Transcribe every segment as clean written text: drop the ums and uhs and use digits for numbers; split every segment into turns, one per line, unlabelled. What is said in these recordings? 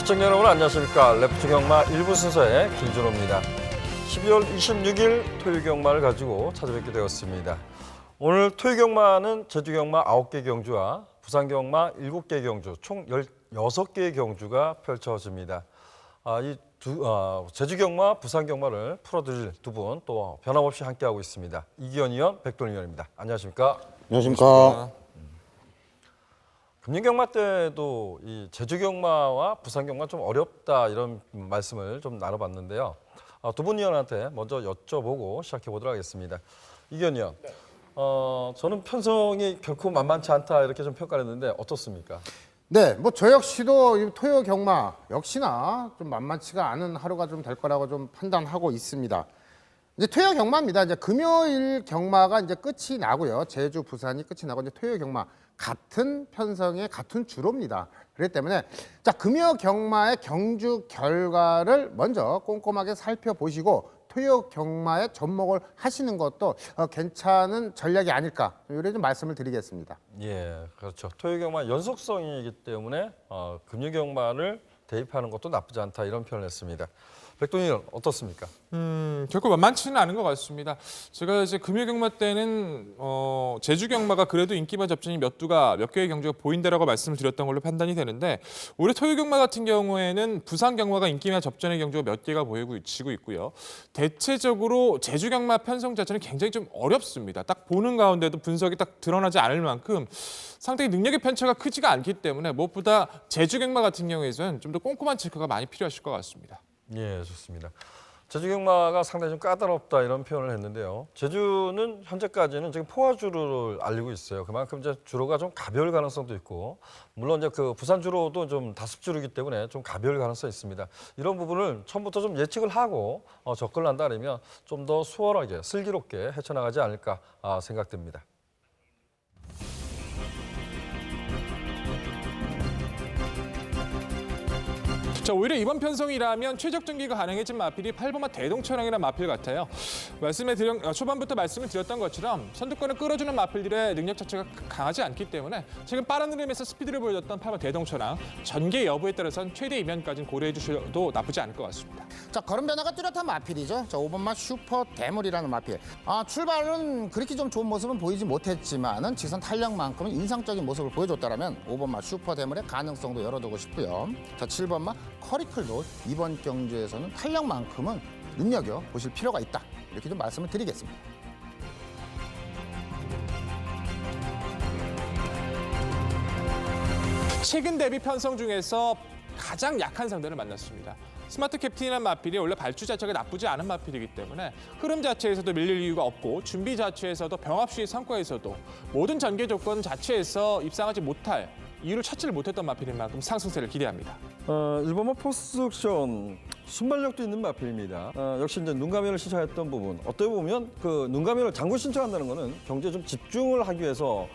시청자 여러분 안녕하십니까. 레프트 경마 1부 순서의 김준호입니다. 12월 26일 토요 경마를 가지고 찾아뵙게 되었습니다. 오늘 토요 경마는 제주 경마 9개 경주와 부산 경마 7개 경주, 총 16개의 경주가 펼쳐집니다. 제주 경마, 부산 경마를 풀어드릴 두 분 또 변함없이 함께하고 있습니다. 이기현 의원, 백돌 의원입니다. 안녕하십니까?
안녕하십니까.
금년 경마 때도 이 제주 경마와 부산 경마 좀 어렵다 이런 말씀을 좀 나눠봤는데요. 두 분 의원한테 먼저 여쭤보고 시작해 보도록 하겠습니다. 이기현 의원, 저는 편성이 결코 만만치 않다 이렇게 좀 평가를 했는데 어떻습니까?
네, 뭐 저 역시도 이 토요 경마 역시나 좀 만만치가 않은 하루가 좀 될 거라고 좀 판단하고 있습니다. 이제 토요 경마입니다. 이제 금요일 경마가 이제 끝이 나고요. 제주, 부산이 끝이 나고 이제 토요 경마 같은 편성의 같은 주로입니다. 그렇기 때문에 자 금요 경마의 경주 결과를 먼저 꼼꼼하게 살펴보시고 토요 경마에 접목을 하시는 것도 괜찮은 전략이 아닐까 이런 좀 말씀을 드리겠습니다.
예, 그렇죠. 토요 경마 연속성이기 때문에 금요 경마를 대입하는 것도 나쁘지 않다 이런 표현을 했습니다. 백동희 의원 어떻습니까?
결코 만만치는 않은 것 같습니다. 제가 이제 금요 경마 때는 제주 경마가 그래도 인기만 접전이 몇 개의 경주가 보인다라고 말씀을 드렸던 걸로 판단이 되는데 올해 토요 경마 같은 경우에는 부산 경마가 인기만 접전의 경주가 몇 개가 보이고 있고요. 대체적으로 제주 경마 편성 자체는 굉장히 좀 어렵습니다. 딱 보는 가운데도 분석이 딱 드러나지 않을 만큼 상당히 능력의 편차가 크지가 않기 때문에 무엇보다 제주 경마 같은 경우에는 좀 더 꼼꼼한 체크가 많이 필요하실 것 같습니다.
예, 좋습니다. 제주 경마가 상당히 좀 까다롭다 이런 표현을 했는데요. 제주는 현재까지는 지금 포화주로를 알리고 있어요. 그만큼 이제 주로가 좀 가벼울 가능성도 있고, 물론 이제 그 부산 주로도 좀 다습주로이기 때문에 좀 가벼울 가능성이 있습니다. 이런 부분을 처음부터 좀 예측을 하고 접근을 한다면 좀 더 수월하게 슬기롭게 헤쳐나가지 않을까 생각됩니다.
자, 오히려 이번 편성이라면 최적 전개가 가능해진 마필이 8번마 대동천왕이라는 마필 같아요. 초반부터 말씀을 드렸던 것처럼 선두권을 끌어주는 마필들의 능력 자체가 강하지 않기 때문에 최근 빠른 흐름에서 스피드를 보여줬던 8번 대동천왕 전개 여부에 따라서는 최대 이면까지는 고려해 주셔도 나쁘지 않을 것 같습니다.
자 걸음 변화가 뚜렷한 마필이죠. 자 5번마 슈퍼 대물이라는 마필. 출발은 그렇게 좀 좋은 모습은 보이지 못했지만은 지선 탄력만큼은 인상적인 모습을 보여줬다라면 5번마 슈퍼 대물의 가능성도 열어두고 싶고요. 자 7번마 커리클도 이번 경주에서는 탄력만큼은 눈여겨 보실 필요가 있다. 이렇게 좀 말씀을 드리겠습니다.
최근 대비 편성 중에서 가장 약한 상대를 만났습니다. 스마트 캡틴이라는 마필이 원래 발주 자체가 나쁘지 않은 마필이기 때문에 흐름 자체에서도 밀릴 이유가 없고 준비 자체에서도 병합 시의 성과에서도 모든 전개 조건 자체에서 입상하지 못할 이유를 찾지를 못했던 마필인 만큼 상승세를 기대합니다.
일본어 포스트옥션 순발력도 있는 마필입니다. 역시 이제 눈감면을 신청했던 부분. 어떻게 보면 그 눈감면을 장구 신청한다는 거는 경제에 좀 집중을 하기 위해서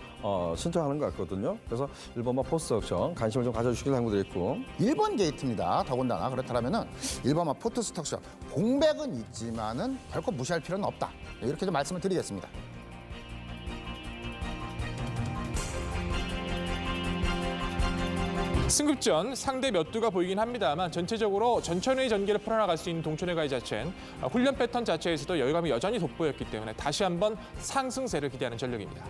신청하는 것 같거든요. 그래서 일본어 포스트옥션 관심을 좀 가져주시길 당부드렸고.
1번 게이트입니다. 더군다나 그렇다면 1번마 포트스톡션 공백은 있지만은 결코 무시할 필요는 없다. 이렇게 좀 말씀을 드리겠습니다.
승급전 상대 몇 두가 보이긴 합니다만 전체적으로 전천후의 전개를 풀어나갈 수 있는 동천의 가이 자체는 훈련 패턴 자체에서도 여유감이 여전히 돋보였기 때문에 다시 한번 상승세를 기대하는 전력입니다.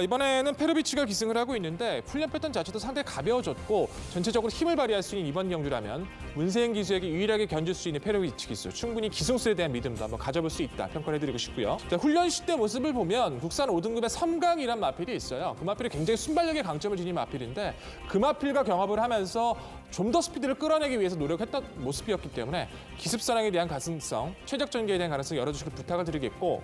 이번에는 페르비치가 기승을 하고 있는데 훈련 패턴 자체도 상당히 가벼워졌고 전체적으로 힘을 발휘할 수 있는 이번 경주라면 문세인 기수에게 유일하게 견줄 수 있는 페르비치 기수 충분히 기승수에 대한 믿음도 한번 가져볼 수 있다 평가를 해드리고 싶고요. 자, 훈련 시대 모습을 보면 국산 5등급의 섬강이란 마필이 있어요. 그 마필이 굉장히 순발력의 강점을 지닌 마필인데 그 마필과 경합을 하면서 좀 더 스피드를 끌어내기 위해서 노력했던 모습이었기 때문에 기습사랑에 대한 가능성, 최적 전개에 대한 가능성 열어주시길 부탁을 드리겠고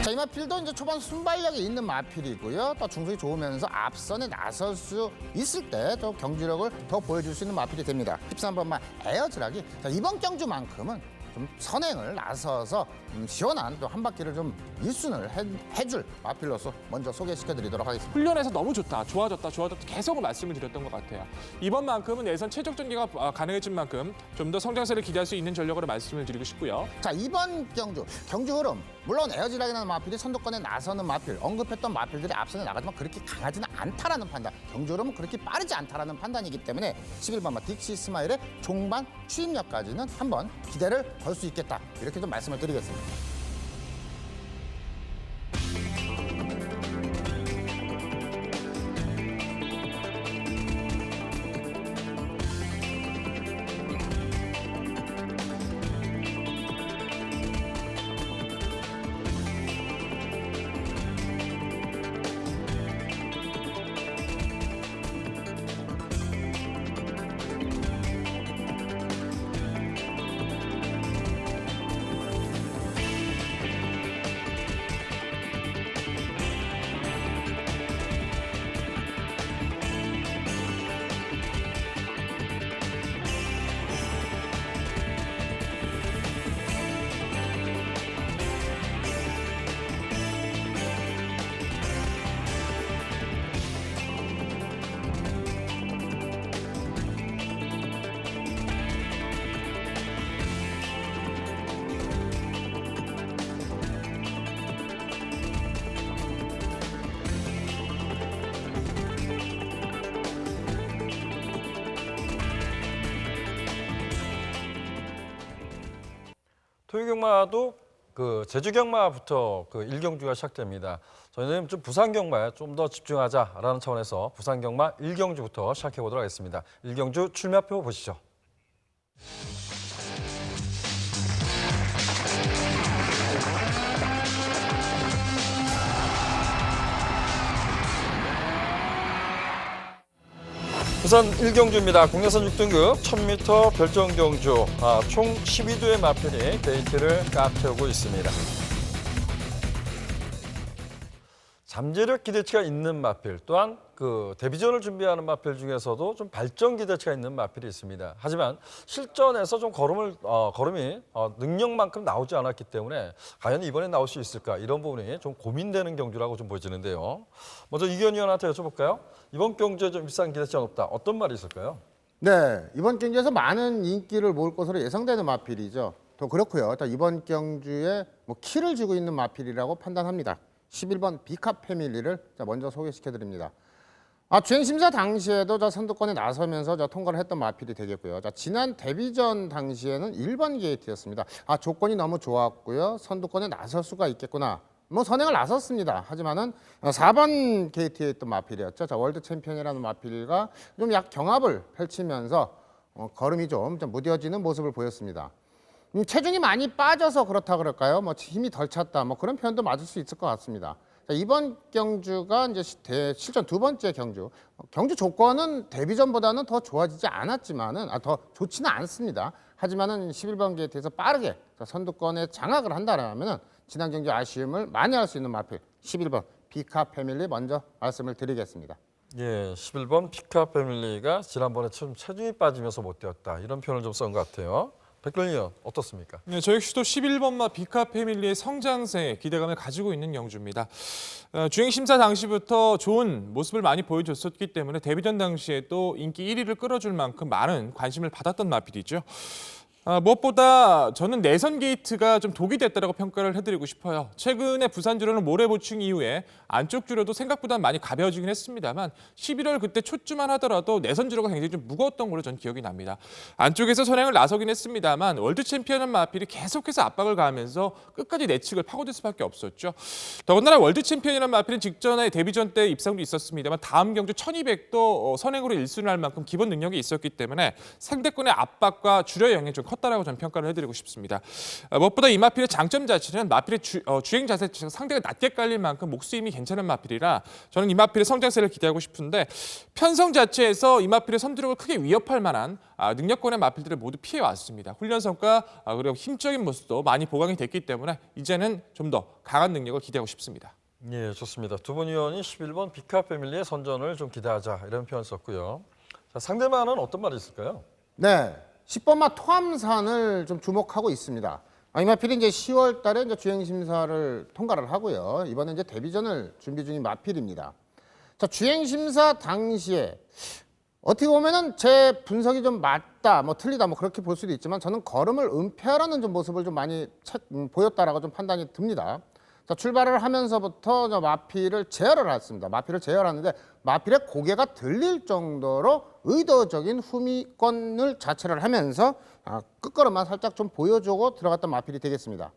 자, 이 마필도 이제 초반 순발력이 있는 마필이고요. 또 중속이 좋으면서 앞선에 나설 수 있을 때 또 경주력을 더 보여줄 수 있는 마필이 됩니다. 13번마 에어즈락이 자, 이번 경주만큼은 좀 선행을 나서서 시원한 또 한 바퀴를 좀 일순을 해줄 마필로서 먼저 소개시켜드리도록 하겠습니다.
훈련에서 너무 좋다, 좋아졌다 계속 말씀을 드렸던 것 같아요. 이번만큼은 예선 최적 전개가 가능해진 만큼 좀 더 성장세를 기대할 수 있는 전력으로 말씀을 드리고 싶고요.
자, 이번 경주 흐름 물론 에어지락이라는 마필이 선두권에 나서는 마필, 언급했던 마필들이 앞서는 나가지만 그렇게 강하지는 않다라는 판단, 경주로는 그렇게 빠르지 않다라는 판단이기 때문에 11번 딕시 스마일의 종반 추임력까지는 한번 기대를 걸 수 있겠다. 이렇게 좀 말씀을 드리겠습니다.
토요경마도 그 제주경마부터 그 1경주가 시작됩니다. 저희는 좀 부산경마에 좀 더 집중하자라는 차원에서 부산경마 1경주부터 시작해 보도록 하겠습니다. 1경주 출마표 보시죠. 부산 1경주입니다. 국내선 6등급 1000m 별정경주 총 12두의 마필이 게이트를 꽉 채우고 있습니다. 잠재력 기대치가 있는 마필, 또한 그 데뷔전을 준비하는 마필 중에서도 좀 발전 기대치가 있는 마필이 있습니다. 하지만 실전에서 좀 걸음이 능력만큼 나오지 않았기 때문에 과연 이번에 나올 수 있을까, 이런 부분이 좀 고민되는 경주라고 좀 보여지는데요. 먼저 이견 위원한테 여쭤볼까요? 이번 경주에 좀 일상 기대치가 높다. 어떤 말이 있을까요?
네, 이번 경주에서 많은 인기를 모을 것으로 예상되는 마필이죠. 또 그렇고요. 일단 이번 경주에 뭐 키를 주고 있는 마필이라고 판단합니다. 11번 비캅 패밀리를 먼저 소개시켜드립니다. 주행 심사 당시에도 선두권에 나서면서 통과를 했던 마필이 되겠고요. 지난 데뷔전 당시에는 1번 게이트였습니다. 조건이 너무 좋았고요. 선두권에 나설 수가 있겠구나. 뭐 선행을 나섰습니다. 하지만은 4번 게이트에 있던 마필이었죠. 월드 챔피언이라는 마필과 좀 약 경합을 펼치면서 걸음이 좀 무뎌지는 모습을 보였습니다. 체중이 많이 빠져서 그렇다 그럴까요? 뭐 힘이 덜 찼다, 뭐 그런 표현도 맞을 수 있을 것 같습니다. 이번 경주가 이제 실전 두 번째 경주. 경주 조건은 데뷔전보다는 더 좋아지지 않았지만은 더 좋지는 않습니다. 하지만은 11번 게이트에서 빠르게 선두권에 장악을 한다라면은 지난 경주 아쉬움을 만회할 수 있는 마필 11번 비캅 패밀리 먼저 말씀을 드리겠습니다.
예, 11번 비캅 패밀리가 지난번에 좀 체중이 빠지면서 못 뛰었다, 이런 표현을 좀 쓴 것 같아요. 백돌 의원 어떻습니까?
네, 저 역시도 11번마 비캅 패밀리의 성장세에 기대감을 가지고 있는 경주입니다. 주행 심사 당시부터 좋은 모습을 많이 보여줬었기 때문에 데뷔전 당시에도 인기 1위를 끌어줄 만큼 많은 관심을 받았던 마필이죠. 무엇보다 저는 내선 게이트가 좀 독이 됐다라고 평가를 해드리고 싶어요. 최근에 부산 주로는 모래 보충 이후에 안쪽 주로도 생각보다 많이 가벼워지긴 했습니다만 11월 그때 초쯤만 하더라도 내선 주로가 굉장히 좀 무거웠던 걸로 전 기억이 납니다. 안쪽에서 선행을 나서긴 했습니다만 월드 챔피언한 마필이 계속해서 압박을 가하면서 끝까지 내측을 파고들 수밖에 없었죠. 더군다나 월드 챔피언이라는 마필은 직전에 데뷔전 때 입상도 있었습니다만 다음 경주 1200도 선행으로 1순위를 할 만큼 기본 능력이 있었기 때문에 상대권의 압박과 주려 영향이 좀 컸다라고 저는 평가를 해드리고 싶습니다. 무엇보다 이 마필의 장점 자체는 마필의 주행 자세 상대가 낮게 깔릴 만큼 목수임이 괜찮은 마필이라 저는 이 마필의 성장세를 기대하고 싶은데 편성 자체에서 이 마필의 선두력을 크게 위협할 만한 능력권의 마필들을 모두 피해왔습니다. 훈련 성과 그리고 힘적인 모습도 많이 보강이 됐기 때문에 이제는 좀 더 강한 능력을 기대하고 싶습니다.
예, 좋습니다. 두 분 의원이 11번 비캅 패밀리의 선전을 좀 기대하자, 이런 표현 썼고요. 자, 상대만은 어떤 말이 있을까요?
네, 10번마 토암산을 좀 주목하고 있습니다. 이 마필이 이제 10월 달에 이제 주행 심사를 통과를 하고요. 이번에 이제 데뷔전을 준비 중인 마필입니다. 자, 주행 심사 당시에 어떻게 보면은 제 분석이 좀 맞다, 뭐 틀리다, 뭐 그렇게 볼 수도 있지만 저는 걸음을 은폐하라는 좀 모습을 좀 많이 보였다라고 좀 판단이 듭니다. 자, 출발을 하면서부터 저 마필을 제어를 했습니다. 마필을 제어하는데 마필의 고개가 들릴 정도로 의도적인 후미권을 자체를 하면서 끝걸음만 살짝 좀 보여주고 들어갔던 마필이 되겠습니다.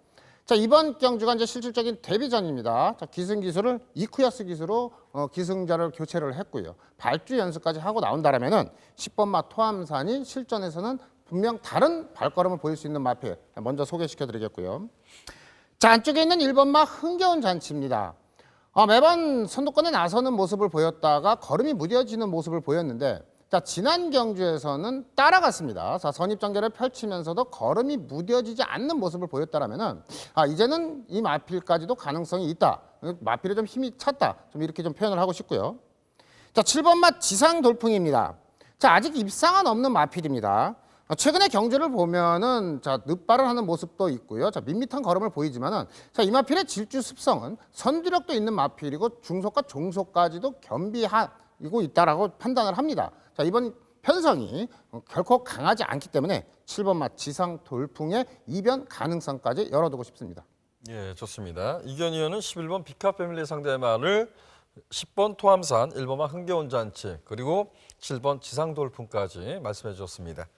자, 이번 경주가 이제 실질적인 데뷔전입니다. 자, 기승 기술을 이쿠야스 기수로 기승자를 교체를 했고요. 발주 연습까지 하고 나온다라면은 10번 마 토암산이 실전에서는 분명 다른 발걸음을 보일 수 있는 마필 먼저 소개시켜 드리겠고요. 자, 안쪽에 있는 1번 마 흥겨운 잔치입니다. 매번 선두권에 나서는 모습을 보였다가 걸음이 무뎌지는 모습을 보였는데 자, 지난 경주에서는 따라갔습니다. 자, 선입전개를 펼치면서도 걸음이 무뎌지지 않는 모습을 보였다라면은 이제는 이 마필까지도 가능성이 있다. 마필에 좀 힘이 찼다. 좀 이렇게 좀 표현을 하고 싶고요. 자, 7번 마 지상 돌풍입니다. 자, 아직 입상은 없는 마필입니다. 최근에 경주를 보면은 자, 늪발을 하는 모습도 있고요. 자, 밋밋한 걸음을 보이지만은 자, 이 마필의 질주 습성은 선두력도 있는 마필이고 중속과 종속까지도 겸비하고 있다라고 판단을 합니다. 자, 이번 편성이 결코 강하지 않기 때문에 7번 마 지상 돌풍의 이변 가능성까지 열어두고 싶습니다.
예, 좋습니다. 이견 의원은 11번 비카 패밀리 상대마를 10번 토암산, 1번 마 흥겨운 잔치, 그리고 7번 지상 돌풍까지 말씀해 주셨습니다.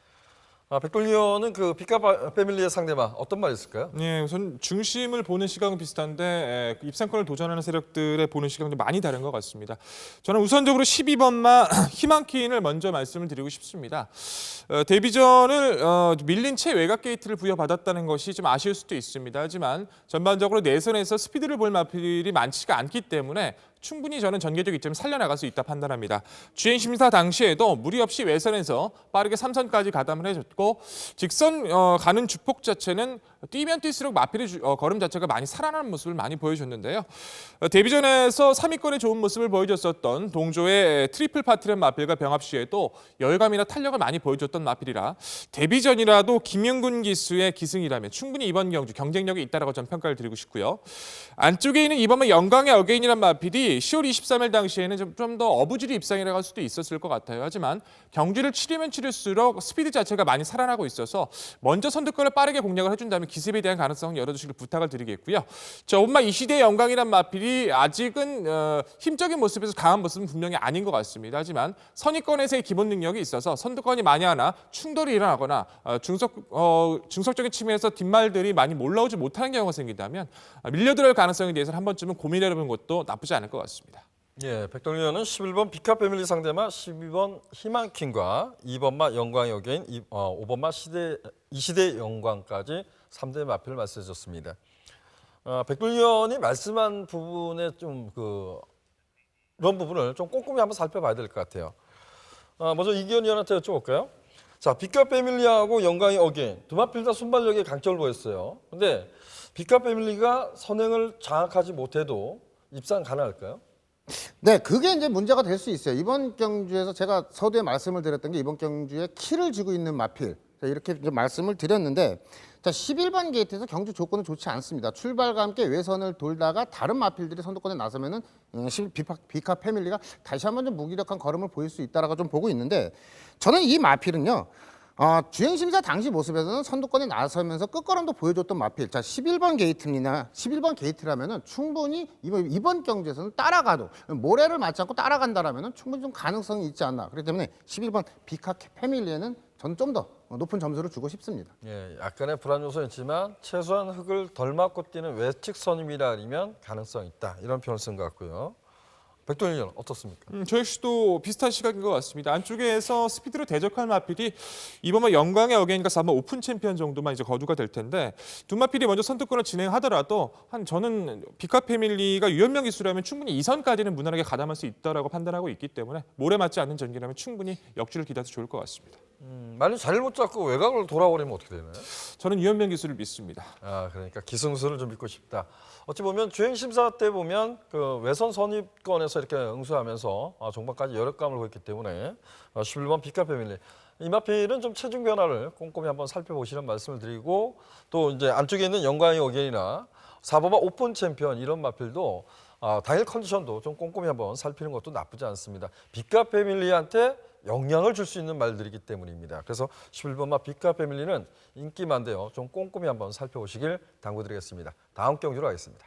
백돌 의원은 그 비카 패밀리의 상대마 어떤 말이 있을까요?
네, 우선 중심을 보는 시각은 비슷한데 입상권을 도전하는 세력들의 보는 시각은 많이 다른 것 같습니다. 저는 우선적으로 12번마 희망키인을 먼저 말씀을 드리고 싶습니다. 데뷔전을 밀린 채 외곽 게이트를 부여받았다는 것이 좀 아쉬울 수도 있습니다. 하지만 전반적으로 내선에서 스피드를 볼 마필이 많지가 않기 때문에 충분히 저는 전개적 이점을 살려나갈 수 있다 판단합니다. 주행 심사 당시에도 무리 없이 외선에서 빠르게 3선까지 가담을 해줬고 직선 가는 주폭 자체는 뛰면 뛸수록 마필의 걸음 자체가 많이 살아나는 모습을 많이 보여줬는데요. 데뷔전에서 3위권의 좋은 모습을 보여줬었던 동조의 트리플 파트렌 마필과 병합 시에도 열감이나 탄력을 많이 보여줬던 마필이라 데뷔전이라도 김영군 기수의 기승이라면 충분히 이번 경주 경쟁력이 있다라고 저는 평가를 드리고 싶고요. 안쪽에 있는 이번에 영광의 어게인이란 마필이 10월 23일 당시에는 좀 더 어부지리 입상이라고 할 수도 있었을 것 같아요. 하지만 경주를 치르면 치를수록 스피드 자체가 많이 살아나고 있어서 먼저 선두권을 빠르게 공략을 해준다면 기습에 대한 가능성을 열어주시길 부탁을 드리겠고요. 자, 엄마 이 시대의 영광이란 마필이 아직은 힘적인 모습에서 강한 모습은 분명히 아닌 것 같습니다. 하지만 선의권에서의 기본 능력이 있어서 선두권이 많이 하나 충돌이 일어나거나 중속적인 측면에서 뒷말들이 많이 몰라오지 못하는 경우가 생긴다면 밀려들어올 가능성에 대해서는 한 번쯤은 고민해보는 것도 나쁘지 않을 것 같습니다.
예, 백돌 의원은 11번 비카 패밀리 상대마, 12번 희망킹과 2번 마 영광의 어게인, 5번 마 이시대 영광까지 3대 마필을 말씀해 주셨습니다. 백돌 의원이 말씀한 부분에 좀 그런 부분을 좀 꼼꼼히 한번 살펴봐야 될 것 같아요. 먼저 이기현 의원한테 여쭤볼까요? 자, 비카 패밀리하고 영광의 어게인 두 마필 다 순발력에 강점을 보였어요. 근데 비카 패밀리가 선행을 장악하지 못해도 입상 가능할까요?
네, 그게 이제 문제가 될 수 있어요. 이번 경주에서 제가 서두에 말씀을 드렸던 게 이번 경주에 키를 쥐고 있는 마필. 자, 이렇게 이제 말씀을 드렸는데 자, 11번 게이트에서 경주 조건은 좋지 않습니다. 출발과 함께 외선을 돌다가 다른 마필들이 선두권에 나서면은 비카 패밀리가 다시 한번 좀 무기력한 걸음을 보일 수 있다라고 좀 보고 있는데 저는 이 마필은요. 주행 심사 당시 모습에서는 선두권에 나서면서 끝걸음도 보여줬던 마필. 자, 11번 게이트입니다. 11번 게이트라면은 충분히 이번 경주에서는 따라가도 모래를 맞지 않고 따라간다라면은 충분히 좀 가능성이 있지 않나. 그렇기 때문에 11번 비카 패밀리에는 전 좀 더 높은 점수를 주고 싶습니다.
예, 약간의 불안 요소는 있지만 최소한 흙을 덜 맞고 뛰는 외측 선임이라면 가능성 있다. 이런 표현을 쓴 것 같고요. 백돌 의원 어떻습니까?
저 역시도 비슷한 시각인 것 같습니다. 안쪽에서 스피드로 대적할 마필이 이번 영광의 어게인과 4번 오픈 챔피언 정도만 이제 거두가 될 텐데 두 마필이 먼저 선두권을 진행하더라도 저는 비카 패밀리가 유연명 기수라면 충분히 2선까지는 무난하게 가담할 수 있다라고 판단하고 있기 때문에 모래 맞지 않는 전기라면 충분히 역주를 기대해도 좋을 것 같습니다.
만약 자리를 못 잡고 외곽으로 돌아버리면 어떻게 되나요?
저는 유연명 기수를 믿습니다.
그러니까 기승수를 좀 믿고 싶다. 어찌 보면 주행 심사 때 보면 그 외선 선입권에서 이렇게 응수하면서 종반까지 여력감을 보였기 때문에 11번 비카 패밀리 이 마필은 좀 체중 변화를 꼼꼼히 한번 살펴보시는 말씀을 드리고 또 이제 안쪽에 있는 영광의 어게인이나 4번마 오픈 챔피언 이런 마필도 당일 컨디션도 좀 꼼꼼히 한번 살피는 것도 나쁘지 않습니다. 비카 패밀리한테 영향을 줄 수 있는 말들이기 때문입니다. 그래서 11번마 비카 패밀리는 인기 많은데요. 좀 꼼꼼히 한번 살펴보시길 당부드리겠습니다. 다음 경주로 가겠습니다.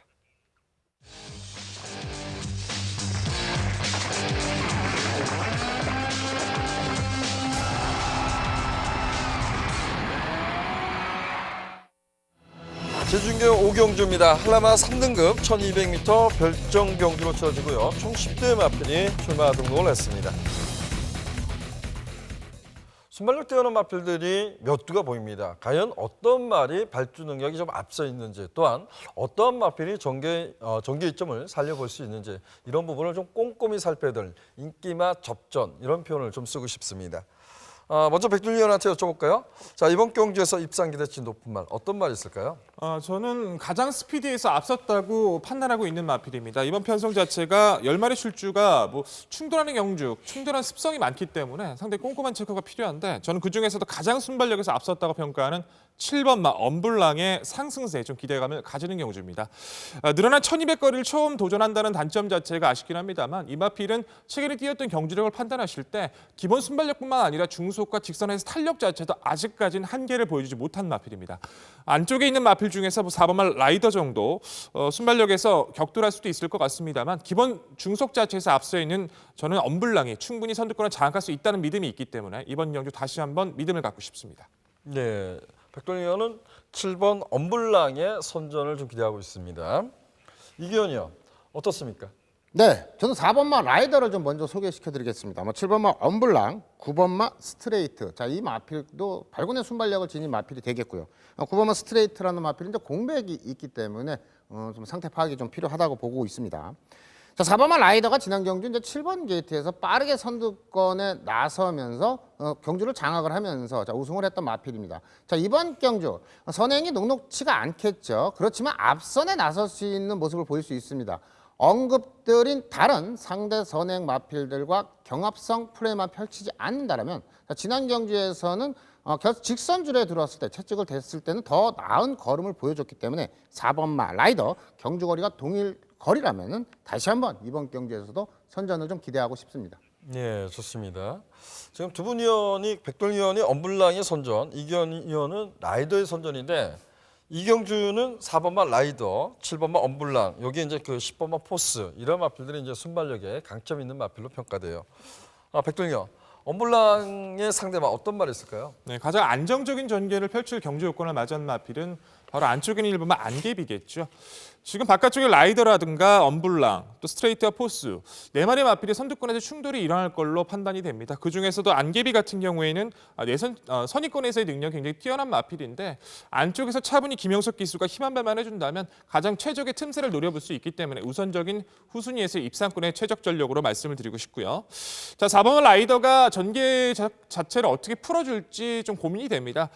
제주경기 5경주입니다. 한라마 3등급 1200m 별정 경주로 치러지고요. 총 10대 마필이 출마 등록을 했습니다. 순발력 뛰어난 마필들이 몇 두가 보입니다. 과연 어떤 말이 발주 능력이 좀 앞서 있는지, 또한 어떠한 마필이 전개 이점을 살려볼 수 있는지, 이런 부분을 좀 꼼꼼히 살펴야 될 인기마 접전, 이런 표현을 좀 쓰고 싶습니다. 먼저 백준희 의원한테 여쭤볼까요? 자, 이번 경주에서 입상 기대치 높은 말, 어떤 말이 있을까요?
저는 가장 스피드에서 앞섰다고 판단하고 있는 마필입니다. 이번 편성 자체가 10마리 출주가 뭐 충돌하는 경주, 충돌한 습성이 많기 때문에 상당히 꼼꼼한 체크가 필요한데, 저는 그중에서도 가장 순발력에서 앞섰다고 평가하는 7번마 엄블랑의 상승세에 좀 기대감을 가지는 경주입니다. 늘어난 1200거리를 처음 도전한다는 단점 자체가 아쉽긴 합니다만, 이 마필은 최근에 뛰었던 경주력을 판단하실 때 기본 순발력뿐만 아니라 중속과 직선에서 탄력 자체도 아직까지는 한계를 보여주지 못한 마필입니다. 안쪽에 있는 마필 중에서 4번마 라이더 정도 순발력에서 격돌할 수도 있을 것 같습니다만, 기본 중속 자체에서 앞서 있는 저는 엄블랑이 충분히 선두권을 장악할 수 있다는 믿음이 있기 때문에 이번 경주 다시 한번 믿음을 갖고 싶습니다.
네, 백동희 의원은 7번 엄블랑의 선전을 좀 기대하고 있습니다. 이기현이요, 어떻습니까?
네, 저는 4번마 라이더를 좀 먼저 소개시켜드리겠습니다. 7번마 엄블랑, 9번마 스트레이트. 자, 이 마필도 발군의 순발력을 지닌 마필이 되겠고요. 9번마 스트레이트라는 마필은 이제 공백이 있기 때문에 좀 상태 파악이 좀 필요하다고 보고 있습니다. 자, 4번마 라이더가 지난 경주 이제 7번 게이트에서 빠르게 선두권에 나서면서 경주를 장악을 하면서 우승을 했던 마필입니다. 자, 이번 경주 선행이 녹록치가 않겠죠. 그렇지만 앞선에 나설 수 있는 모습을 보일 수 있습니다. 언급드린 다른 상대 선행 마필들과 경합성 플레이만 펼치지 않는다면, 지난 경주에서는 직선줄에 들어왔을 때 채찍을 댔을 때는 더 나은 걸음을 보여줬기 때문에 4번마 라이더 경주거리가 동일 거리라면은 다시 한번 이번 경주에서도 선전을 좀 기대하고 싶습니다.
네, 좋습니다. 지금 두 분 의원이, 백동희 의원이 엄블랑의 선전, 이기현 의원은 라이더의 선전인데, 이경주는 4번마 라이더, 7번마 엄블랑, 여기 이제 그 10번마 포스, 이런 마필들이 이제 순발력에 강점 있는 마필로 평가돼요. 백동희 의원, 엄블랑의 상대만 어떤 말이 있을까요?
네, 가장 안정적인 전개를 펼칠 경주 요건을 맞은 마필은 바로 안쪽에 있는 1번마 안개비겠죠. 지금 바깥쪽에 라이더라든가 엄블랑, 또 스트레이트와 포스, 4마리 마필이 선두권에서 충돌이 일어날 걸로 판단이 됩니다. 그중에서도 안개비 같은 경우에는 선의권에서의 능력이 굉장히 뛰어난 마필인데, 안쪽에서 차분히 김영석 기수가 힘 한 발만 해준다면 가장 최적의 틈새를 노려볼 수 있기 때문에 우선적인 후순위에서 입상권의 최적 전력으로 말씀을 드리고 싶고요. 자, 4번 라이더가 전개 자체를 어떻게 풀어줄지 좀 고민이 됩니다.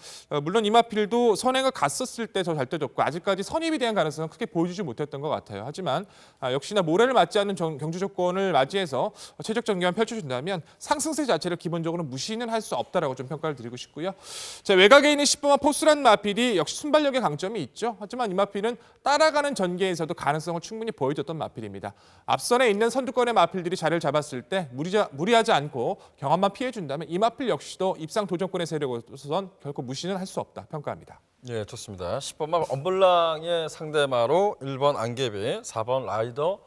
물론 이 마필도 선행을 갔었을 때 더 잘 떠졌고, 아직까지 선입에 대한 가능성은 크게 보여주지 못했던 것 같아요. 하지만 역시나 모래를 맞지 않는 경주 조건을 맞이해서 최적 전개만 펼쳐준다면 상승세 자체를 기본적으로 무시는 할 수 없다라고 좀 평가를 드리고 싶고요. 자, 외곽에 있는 10번마 포스란 마필이 역시 순발력의 강점이 있죠. 하지만 이 마필은 따라가는 전개에서도 가능성을 충분히 보여줬던 마필입니다. 앞선에 있는 선두권의 마필들이 자리를 잡았을 때 무리하지 않고 경합만 피해준다면 이 마필 역시도 입상 도전권의 세력으로선 결코 무시는 할 수 없다 평가합니다.
네, 좋습니다. 10번마 엄블랑의 상대마로 1번 안개비, 4번 라이더,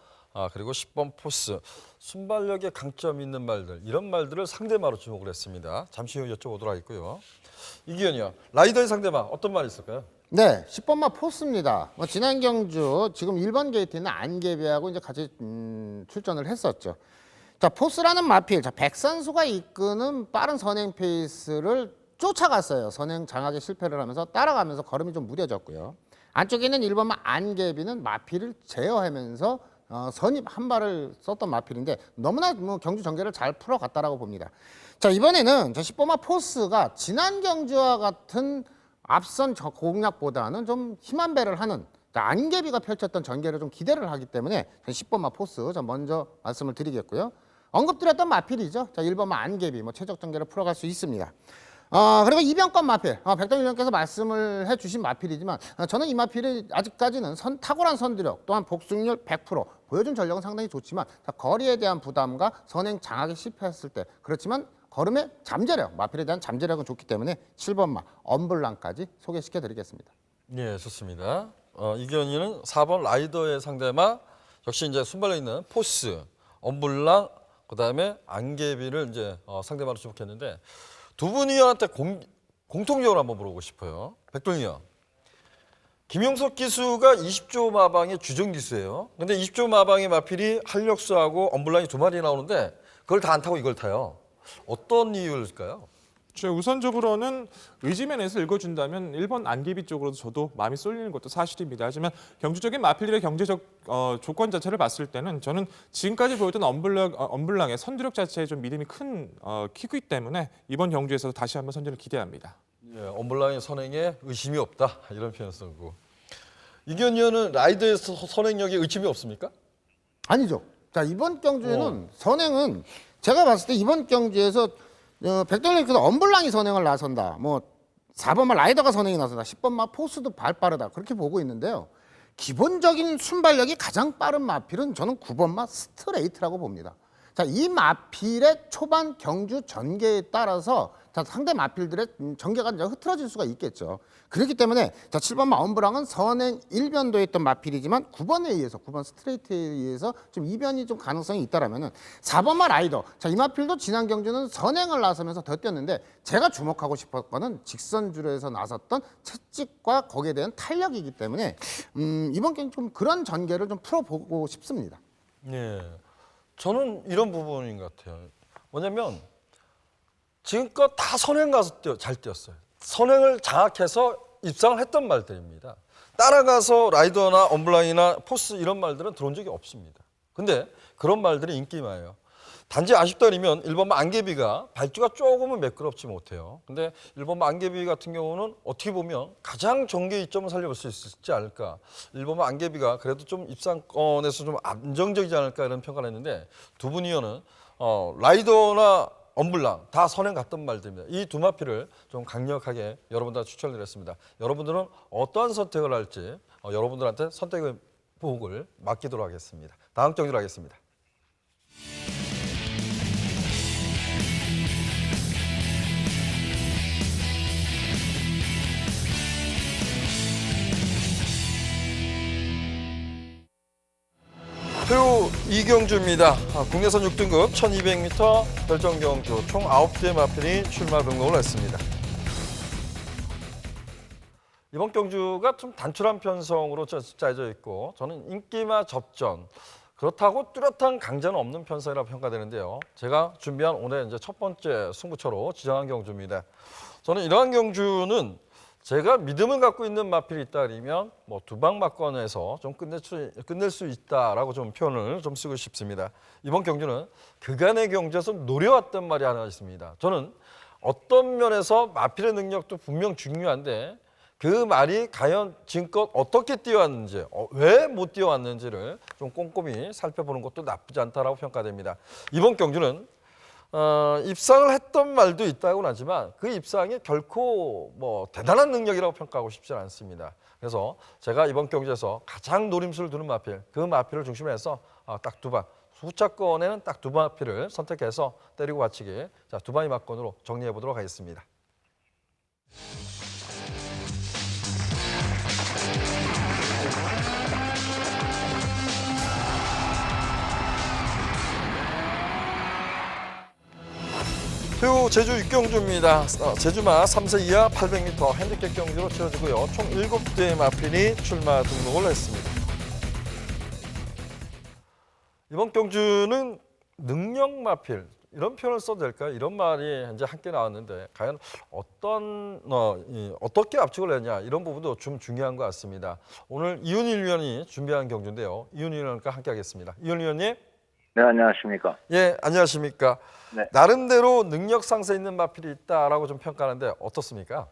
그리고 10번 포스. 순발력에 강점 있는 말들, 이런 말들을 상대마로 주목을 했습니다. 잠시 후 여쭤보도록 하겠고요. 이기현이요, 라이더의 상대마 어떤 말이 있을까요?
네, 10번마 포스입니다. 지난 경주 지금 1번 게이트는 안개비하고 이제 같이 출전을 했었죠. 자, 포스라는 마필, 백선수가 이끄는 빠른 선행 페이스를 쫓아갔어요. 선행 장악에 실패를 하면서 따라가면서 걸음이 좀 무뎌졌고요. 안쪽에 있는 1번마 안개비는 마필을 제어하면서 선입 한 발을 썼던 마필인데, 너무나 경주 전개를 잘 풀어갔다라고 봅니다. 자, 이번에는 10번마 포스가 지난 경주와 같은 앞선 공략보다는 좀 힘한 배를 하는 안개비가 펼쳤던 전개를 좀 기대를 하기 때문에 10번마 포스 먼저 말씀을 드리겠고요. 언급드렸던 마필이죠. 자, 1번마 안개비 최적 전개를 풀어갈 수 있습니다. 그리고 이병권 마필, 백동희 의원께서 말씀을 해주신 마필이지만, 저는 이 마필이 아직까지는 탁월한 선두력, 또한 복승률 100%, 보여준 전력은 상당히 좋지만, 거리에 대한 부담과 선행 장악에 실패했을 때, 그렇지만 걸음의 잠재력, 마필에 대한 잠재력은 좋기 때문에 7번마 엄블랑까지 소개시켜드리겠습니다.
예, 좋습니다. 이견이는 4번 라이더의 상대마 역시 이제 순발력 있는 포스, 엄블랑, 그다음에 안개비를 이제 상대마로 주목했는데 두 분 위원한테 공통적으로 한번 물어보고 싶어요. 백돌 위원. 김용석 기수가 20조 마방의 주전 기수예요. 근데 20조 마방의 마필이 한력수하고 엄블랑이 두 마리 나오는데 그걸 다 안 타고 이걸 타요. 어떤 이유일까요?
우선적으로는 의지면에서 읽어준다면 1번 안개비 쪽으로도 저도 마음이 쏠리는 것도 사실입니다. 하지만 경주적인 마필들의 경제적 조건 자체를 봤을 때는 저는 지금까지 보였던 엄블랑의 선두력 자체에 좀 믿음이 큰 키기 때문에 이번 경주에서 다시 한번 선전을 기대합니다.
예, 엄블랑의 선행에 의심이 없다 이런 표현 쓰고 이견 위원은 라이더의 선행력에 의심이 없습니까?
아니죠. 자, 이번 경주에는 선행은 제가 봤을 때 이번 경주에서 백돌리께서 엄블랑이 선행을 나선다. 뭐 4번마 라이더가 선행이 나선다. 10번마 포스도 발 빠르다. 그렇게 보고 있는데요. 기본적인 순발력이 가장 빠른 마필은 저는 9번마 스트레이트라고 봅니다. 자, 이 마필의 초반 경주 전개에 따라서 자, 상대 마필들의 전개가 이제 흐트러질 수가 있겠죠. 그렇기 때문에 자, 7번마 엄블랑은 선행 1변도에 있던 마필이지만 9번에 의해서 9번 스트레이트에 의해서 좀 이변이 좀 가능성이 있다라면은 4번마 라이더. 자, 이 마필도 지난 경주는 선행을 나서면서 더 뛰었는데 제가 주목하고 싶었거는 직선주로에서 나섰던 채찍과 거기에 대한 탄력이기 때문에 이번 경기 좀 그런 전개를 좀 풀어보고 싶습니다.
예, 저는 이런 부분인 것 같아요. 뭐냐면 지금껏 다 선행 가서 잘 뛰었어요. 선행을 장악해서 입상을 했던 말들입니다. 따라가서 라이더나 엄블랑이나 포스 이런 말들은 들어온 적이 없습니다. 근데 그런 말들이 인기만해요. 단지 아쉽다면 1번마 안개비가 발주가 조금은 매끄럽지 못해요. 근데 1번마 안개비 같은 경우는 어떻게 보면 가장 전개 이점을 살려볼 수 있지 않을까. 1번마 안개비가 그래도 좀 입상권에서 좀 안정적이지 않을까 이런 평가를 했는데 두 분 위원은 라이더나 엄블랑 다 선행 같던 말들입니다. 이 두 마필을 좀 강력하게 여러분들한테 추천을 드렸습니다. 여러분들은 어떠한 선택을 할지 여러분들한테 선택의 복을 맡기도록 하겠습니다. 다음 경기로 하겠습니다. 표요 이경주입니다. 국내선 6등급 1200m 결정경주 총 9대 마필이 출마 등록을 했습니다. 이번 경주가 좀 단출한 편성으로 짜여져 있고 저는 인기마 접전 그렇다고 뚜렷한 강자는 없는 편성이라고 평가되는데요. 제가 준비한 오늘 이제 첫 번째 승부처로 지정한 경주입니다. 저는 이러한 경주는 제가 믿음을 갖고 있는 마필이 있다 그러면 뭐 두방 맞건에서 좀 끝낼 수 있다라고 좀 표현을 좀 쓰고 싶습니다. 이번 경주는 그간의 경주에서 노려왔던 말이 하나 있습니다. 저는 어떤 면에서 마필의 능력도 분명 중요한데 그 말이 과연 지금껏 어떻게 뛰어왔는지, 왜 못 뛰어왔는지를 좀 꼼꼼히 살펴보는 것도 나쁘지 않다라고 평가됩니다. 이번 경주는 입상을 했던 말도 있다고는 하지만 그 입상이 결코 뭐 대단한 능력이라고 평가하고 싶지 않습니다. 그래서 제가 이번 경주에서 가장 노림수를 두는 마필, 그 마필을 중심으로 해서 딱 두 방, 후차권에는 딱 두 마필을 선택해서 때리고 받치기, 자, 두 방이 맞건으로 정리해 보도록 하겠습니다. 표요 제주 6경주입니다. 제주마 3세 이하 800m 핸디캡 경주로 치러지고요. 총 7대의 마필이 출마 등록을 했습니다. 이번 경주는 능력 마필 이런 표현을 써도 될까요? 이런 말이 이제 함께 나왔는데 과연 어떻게 압축을 했냐 이런 부분도 좀 중요한 것 같습니다. 오늘 이윤일 위원이 준비한 경주인데요. 이윤일 위원과 함께 하겠습니다. 이윤일 위원님.
네, 안녕하십니까.
예, 안녕하십니까.
네.
나름대로 능력 상세 있는 마필이 있다라고 좀 평가하는데 어떻습니까?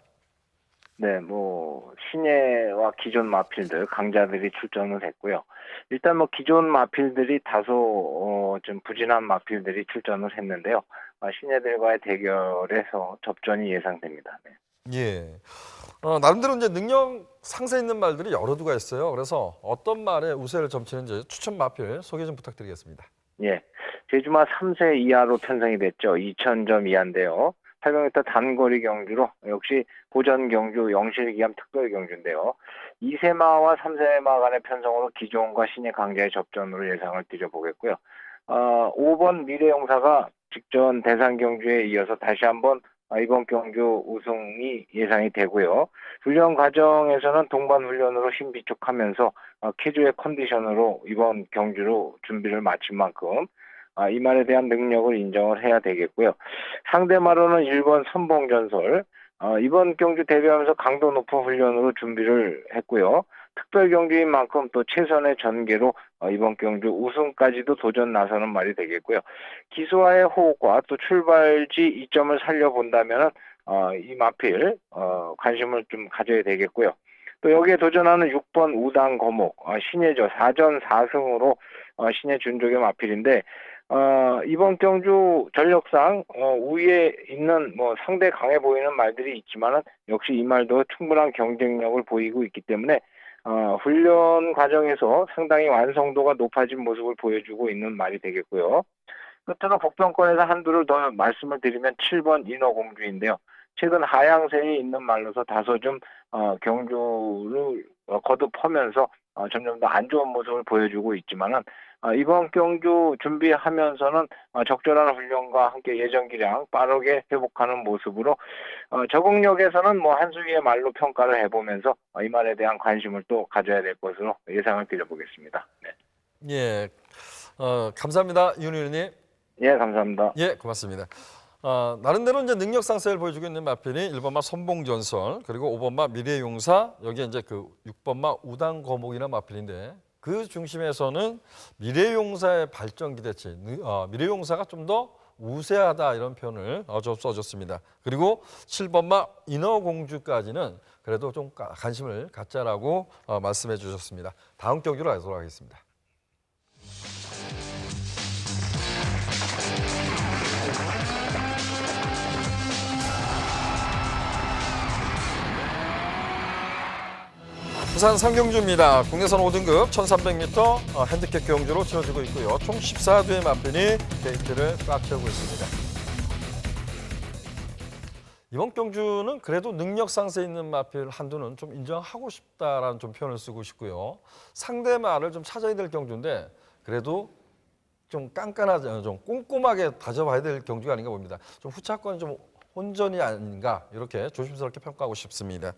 네, 뭐 신예와 기존 마필들 강자들이 출전을 했고요. 일단 뭐 기존 마필들이 다소 좀 부진한 마필들이 출전을 했는데요. 신예들과의 대결에서 접전이 예상됩니다. 네.
예. 나름대로 이제 능력 상세 있는 말들이 여러 두가 있어요. 그래서 어떤 말에 우세를 점치는지 추천 마필 소개 좀 부탁드리겠습니다.
예. 제주마 3세 이하로 편성이 됐죠. 2,000점 이하인데요. 800m 단거리 경주로 역시 고전 경주, 영실기암 특별 경주인데요. 2세마와 3세마 간의 편성으로 기존과 신예 강자의 접전으로 예상을 드려보겠고요. 5번 미래용사가 직전 대상 경주에 이어서 다시 한번 이번 경주 우승이 예상이 되고요. 훈련 과정에서는 동반 훈련으로 힘 비축하면서 캐주의 컨디션으로 이번 경주로 준비를 마친 만큼 이 말에 대한 능력을 인정을 해야 되겠고요. 상대마로는 1번 선봉전설, 이번 경주 대비하면서 강도 높은 훈련으로 준비를 했고요. 특별 경주인 만큼 또 최선의 전개로 이번 경주 우승까지도 도전 나서는 말이 되겠고요. 기수와의 호흡과 또 출발지 이점을 살려본다면 이 마필 관심을 좀 가져야 되겠고요. 또 여기에 도전하는 6번 우당 거목, 신예죠. 4전 4승으로 신예 준족의 마필인데 이번 경주 전력상 우위에 있는 상대 강해 보이는 말들이 있지만은 역시 이 말도 충분한 경쟁력을 보이고 있기 때문에 훈련 과정에서 상당히 완성도가 높아진 모습을 보여주고 있는 말이 되겠고요. 끝으로 복병권에서 한두를 더 말씀을 드리면 7번 인어공주인데요. 최근 하향세에 있는 말로서 다소 좀 경주를 거듭하면서 점점 더 안 좋은 모습을 보여주고 있지만은 이번 경주 준비하면서는 적절한 훈련과 함께 예정기량 빠르게 회복하는 모습으로 적응력에서는 한수위의 말로 평가를 해보면서 이 말에 대한 관심을 또 가져야 될 것으로 예상을 드려보겠습니다. 네.
예, 감사합니다, 윤 의원님.
예, 감사합니다.
예, 고맙습니다. 나름대로 이제 능력 상세를 보여주고 있는 마필이 1번마 선봉전설, 그리고 5번마 미래용사, 여기에 이제 그 6번마 우당거목이나 마필인데 그 중심에서는 미래용사의 발전 기대치, 미래용사가 좀 더 우세하다 이런 표현을 좀 써줬습니다. 그리고 7번마 인어공주까지는 그래도 좀 관심을 갖자라고 말씀해 주셨습니다. 다음 경기로 가도록 하겠습니다. 부산 상경주입니다. 국내선 5등급 1300m 핸디캡 경주로 치러지고 있고요. 총 14대의 마필이 게이트를 꽉 채우고 있습니다. 이번 경주는 그래도 능력 상세 있는 마필 한두는 좀 인정하고 싶다라는 좀 표현을 쓰고 싶고요. 상대 말을 좀 찾아야 될 경주인데 그래도 좀 깐깐하게, 좀 꼼꼼하게 다져봐야 될 경주가 아닌가 봅니다. 좀 후차권이 좀 혼전이 아닌가 이렇게 조심스럽게 평가하고 싶습니다.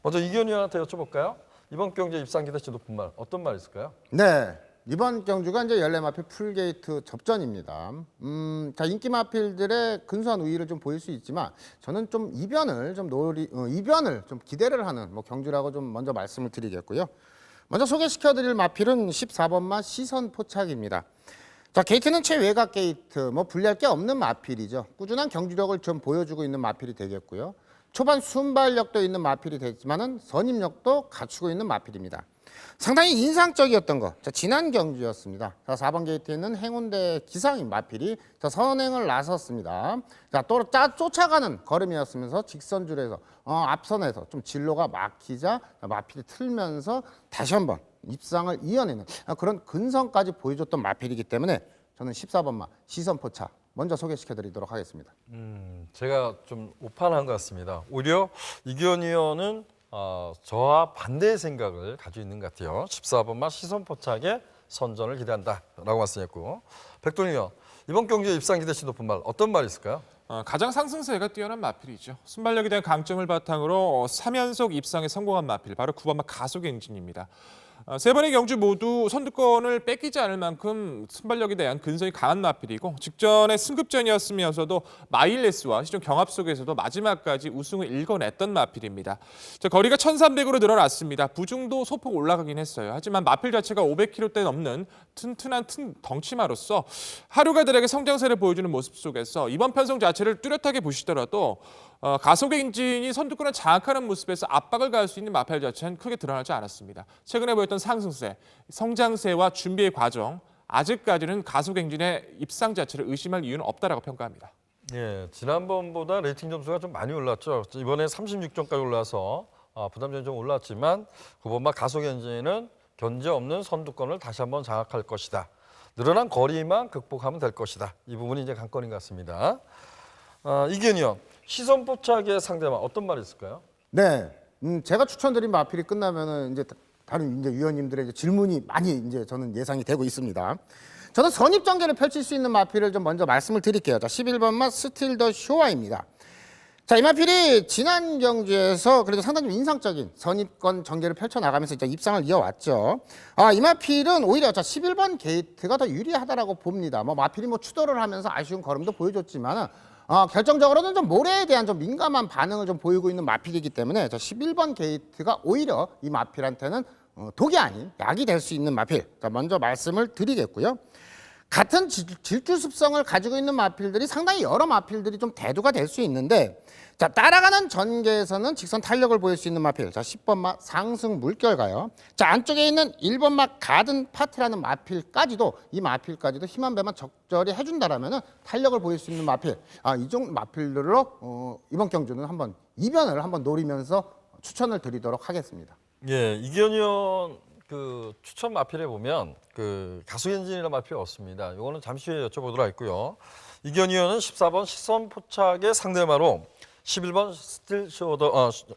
먼저 이기현 의원한테 여쭤볼까요? 이번 경기에 입상 기대치 높은 말 어떤 말 있을까요?
네, 이번 경주가 이제 연례 마필 풀게이트 접전입니다. 자, 인기 마필들의 근소한 우위를 좀 보일 수 있지만 저는 좀 이변을 좀 기대를 하는 경주라고 좀 먼저 말씀을 드리겠고요. 먼저 소개시켜드릴 마필은 14번마 시선 포착입니다. 자, 게이트는 최외곽 게이트, 불리할 게 없는 마필이죠. 꾸준한 경주력을 좀 보여주고 있는 마필이 되겠고요. 초반 순발력도 있는 마필이 되지만은 선임력도 갖추고 있는 마필입니다. 상당히 인상적이었던 거, 지난 경주였습니다. 자, 4번 게이트에 있는 행운대 기상인 마필이 선행을 나섰습니다. 자, 또 쫓아가는 걸음이었으면서 직선줄에서 앞선에서 좀 진로가 막히자 마필이 틀면서 다시 한번 입상을 이어내는 그런 근성까지 보여줬던 마필이기 때문에 저는 14번마 시선포차 먼저 소개시켜드리도록 하겠습니다.
제가 좀 오판한 것 같습니다. 오히려 이기현 의원은 저와 반대의 생각을 가지고 있는 것 같아요. 14번마 시선포착에 선전을 기대한다라고 말씀했고, 백동희 의원, 이번 경기에 입상 기대치 높은 말 어떤 말이 있을까요?
가장 상승세가 뛰어난 마필이죠. 순발력에 대한 강점을 바탕으로 3연속 입상에 성공한 마필, 바로 9번마 가속행진입니다. 세 번의 경주 모두 선두권을 뺏기지 않을 만큼 순발력에 대한 근성이 강한 마필이고 직전의 승급전이었으면서도 마일레스와 시종 경합 속에서도 마지막까지 우승을 일궈냈던 마필입니다. 자, 거리가 1300으로 늘어났습니다. 부중도 소폭 올라가긴 했어요. 하지만 마필 자체가 500kg대 넘는 튼튼한 덩치마로서 하루가들에게 성장세를 보여주는 모습 속에서 이번 편성 자체를 뚜렷하게 보시더라도 가속의 엔진이 선두권을 장악하는 모습에서 압박을 가할 수 있는 마필 자체는 크게 드러나지 않았습니다. 최근에 보였던 상승세, 성장세와 준비의 과정, 아직까지는 가속 엔진의 입상 자체를 의심할 이유는 없다라고 평가합니다.
예, 지난번보다 레이팅 점수가 좀 많이 올랐죠. 이번에 36점까지 올라서 부담점이 좀 올랐지만 9번마 가속 엔진은 견제 없는 선두권을 다시 한번 장악할 것이다. 늘어난 거리만 극복하면 될 것이다. 이 부분이 이제 관건인 것 같습니다. 이견이요. 시선 포착의 상대만 어떤 말이 있을까요?
네, 제가 추천드린 마필이 끝나면은 이제 다른 이제 위원님들의 이제 질문이 많이 이제 저는 예상이 되고 있습니다. 저는 선입 전개를 펼칠 수 있는 마필을 좀 먼저 말씀을 드릴게요. 자, 11번 맛 스틸 더 쇼와입니다. 자, 이 마필이 지난 경주에서 그래도 상당히 좀 인상적인 선입권 전개를 펼쳐나가면서 이제 입상을 이어왔죠. 이 마필은 오히려 11번 게이트가 더 유리하다라고 봅니다. 뭐 마필이 뭐 추돌을 하면서 아쉬운 걸음도 보여줬지만 결정적으로는 좀 모래에 대한 좀 민감한 반응을 좀 보이고 있는 마필이기 때문에 11번 게이트가 오히려 이 마필한테는 독이 아닌 약이 될 수 있는 마필. 자, 먼저 말씀을 드리겠고요. 같은 질주 습성을 가지고 있는 마필들이 상당히 여러 마필들이 좀 대두가 될 수 있는데, 자, 따라가는 전개에서는 직선 탄력을 보일 수 있는 마필. 자, 10번 맛 상승 물결가요. 자, 안쪽에 있는 1번 맛 가든 파티라는 마필까지도 이 마필까지도 힘한 배만 적절히 해준다라면은 탄력을 보일 수 있는 마필. 이 정도 마필들로 이번 경주는 한번 이변을 한번 노리면서 추천을 드리도록 하겠습니다.
예, 이견이 형 그 추천 마필에 보면 그 가속 엔진이라는 마필이 없습니다. 이거는 잠시 후에 여쭤보도록 하겠고요. 이견이 형은 14번 시선 포착의 상대마로 11번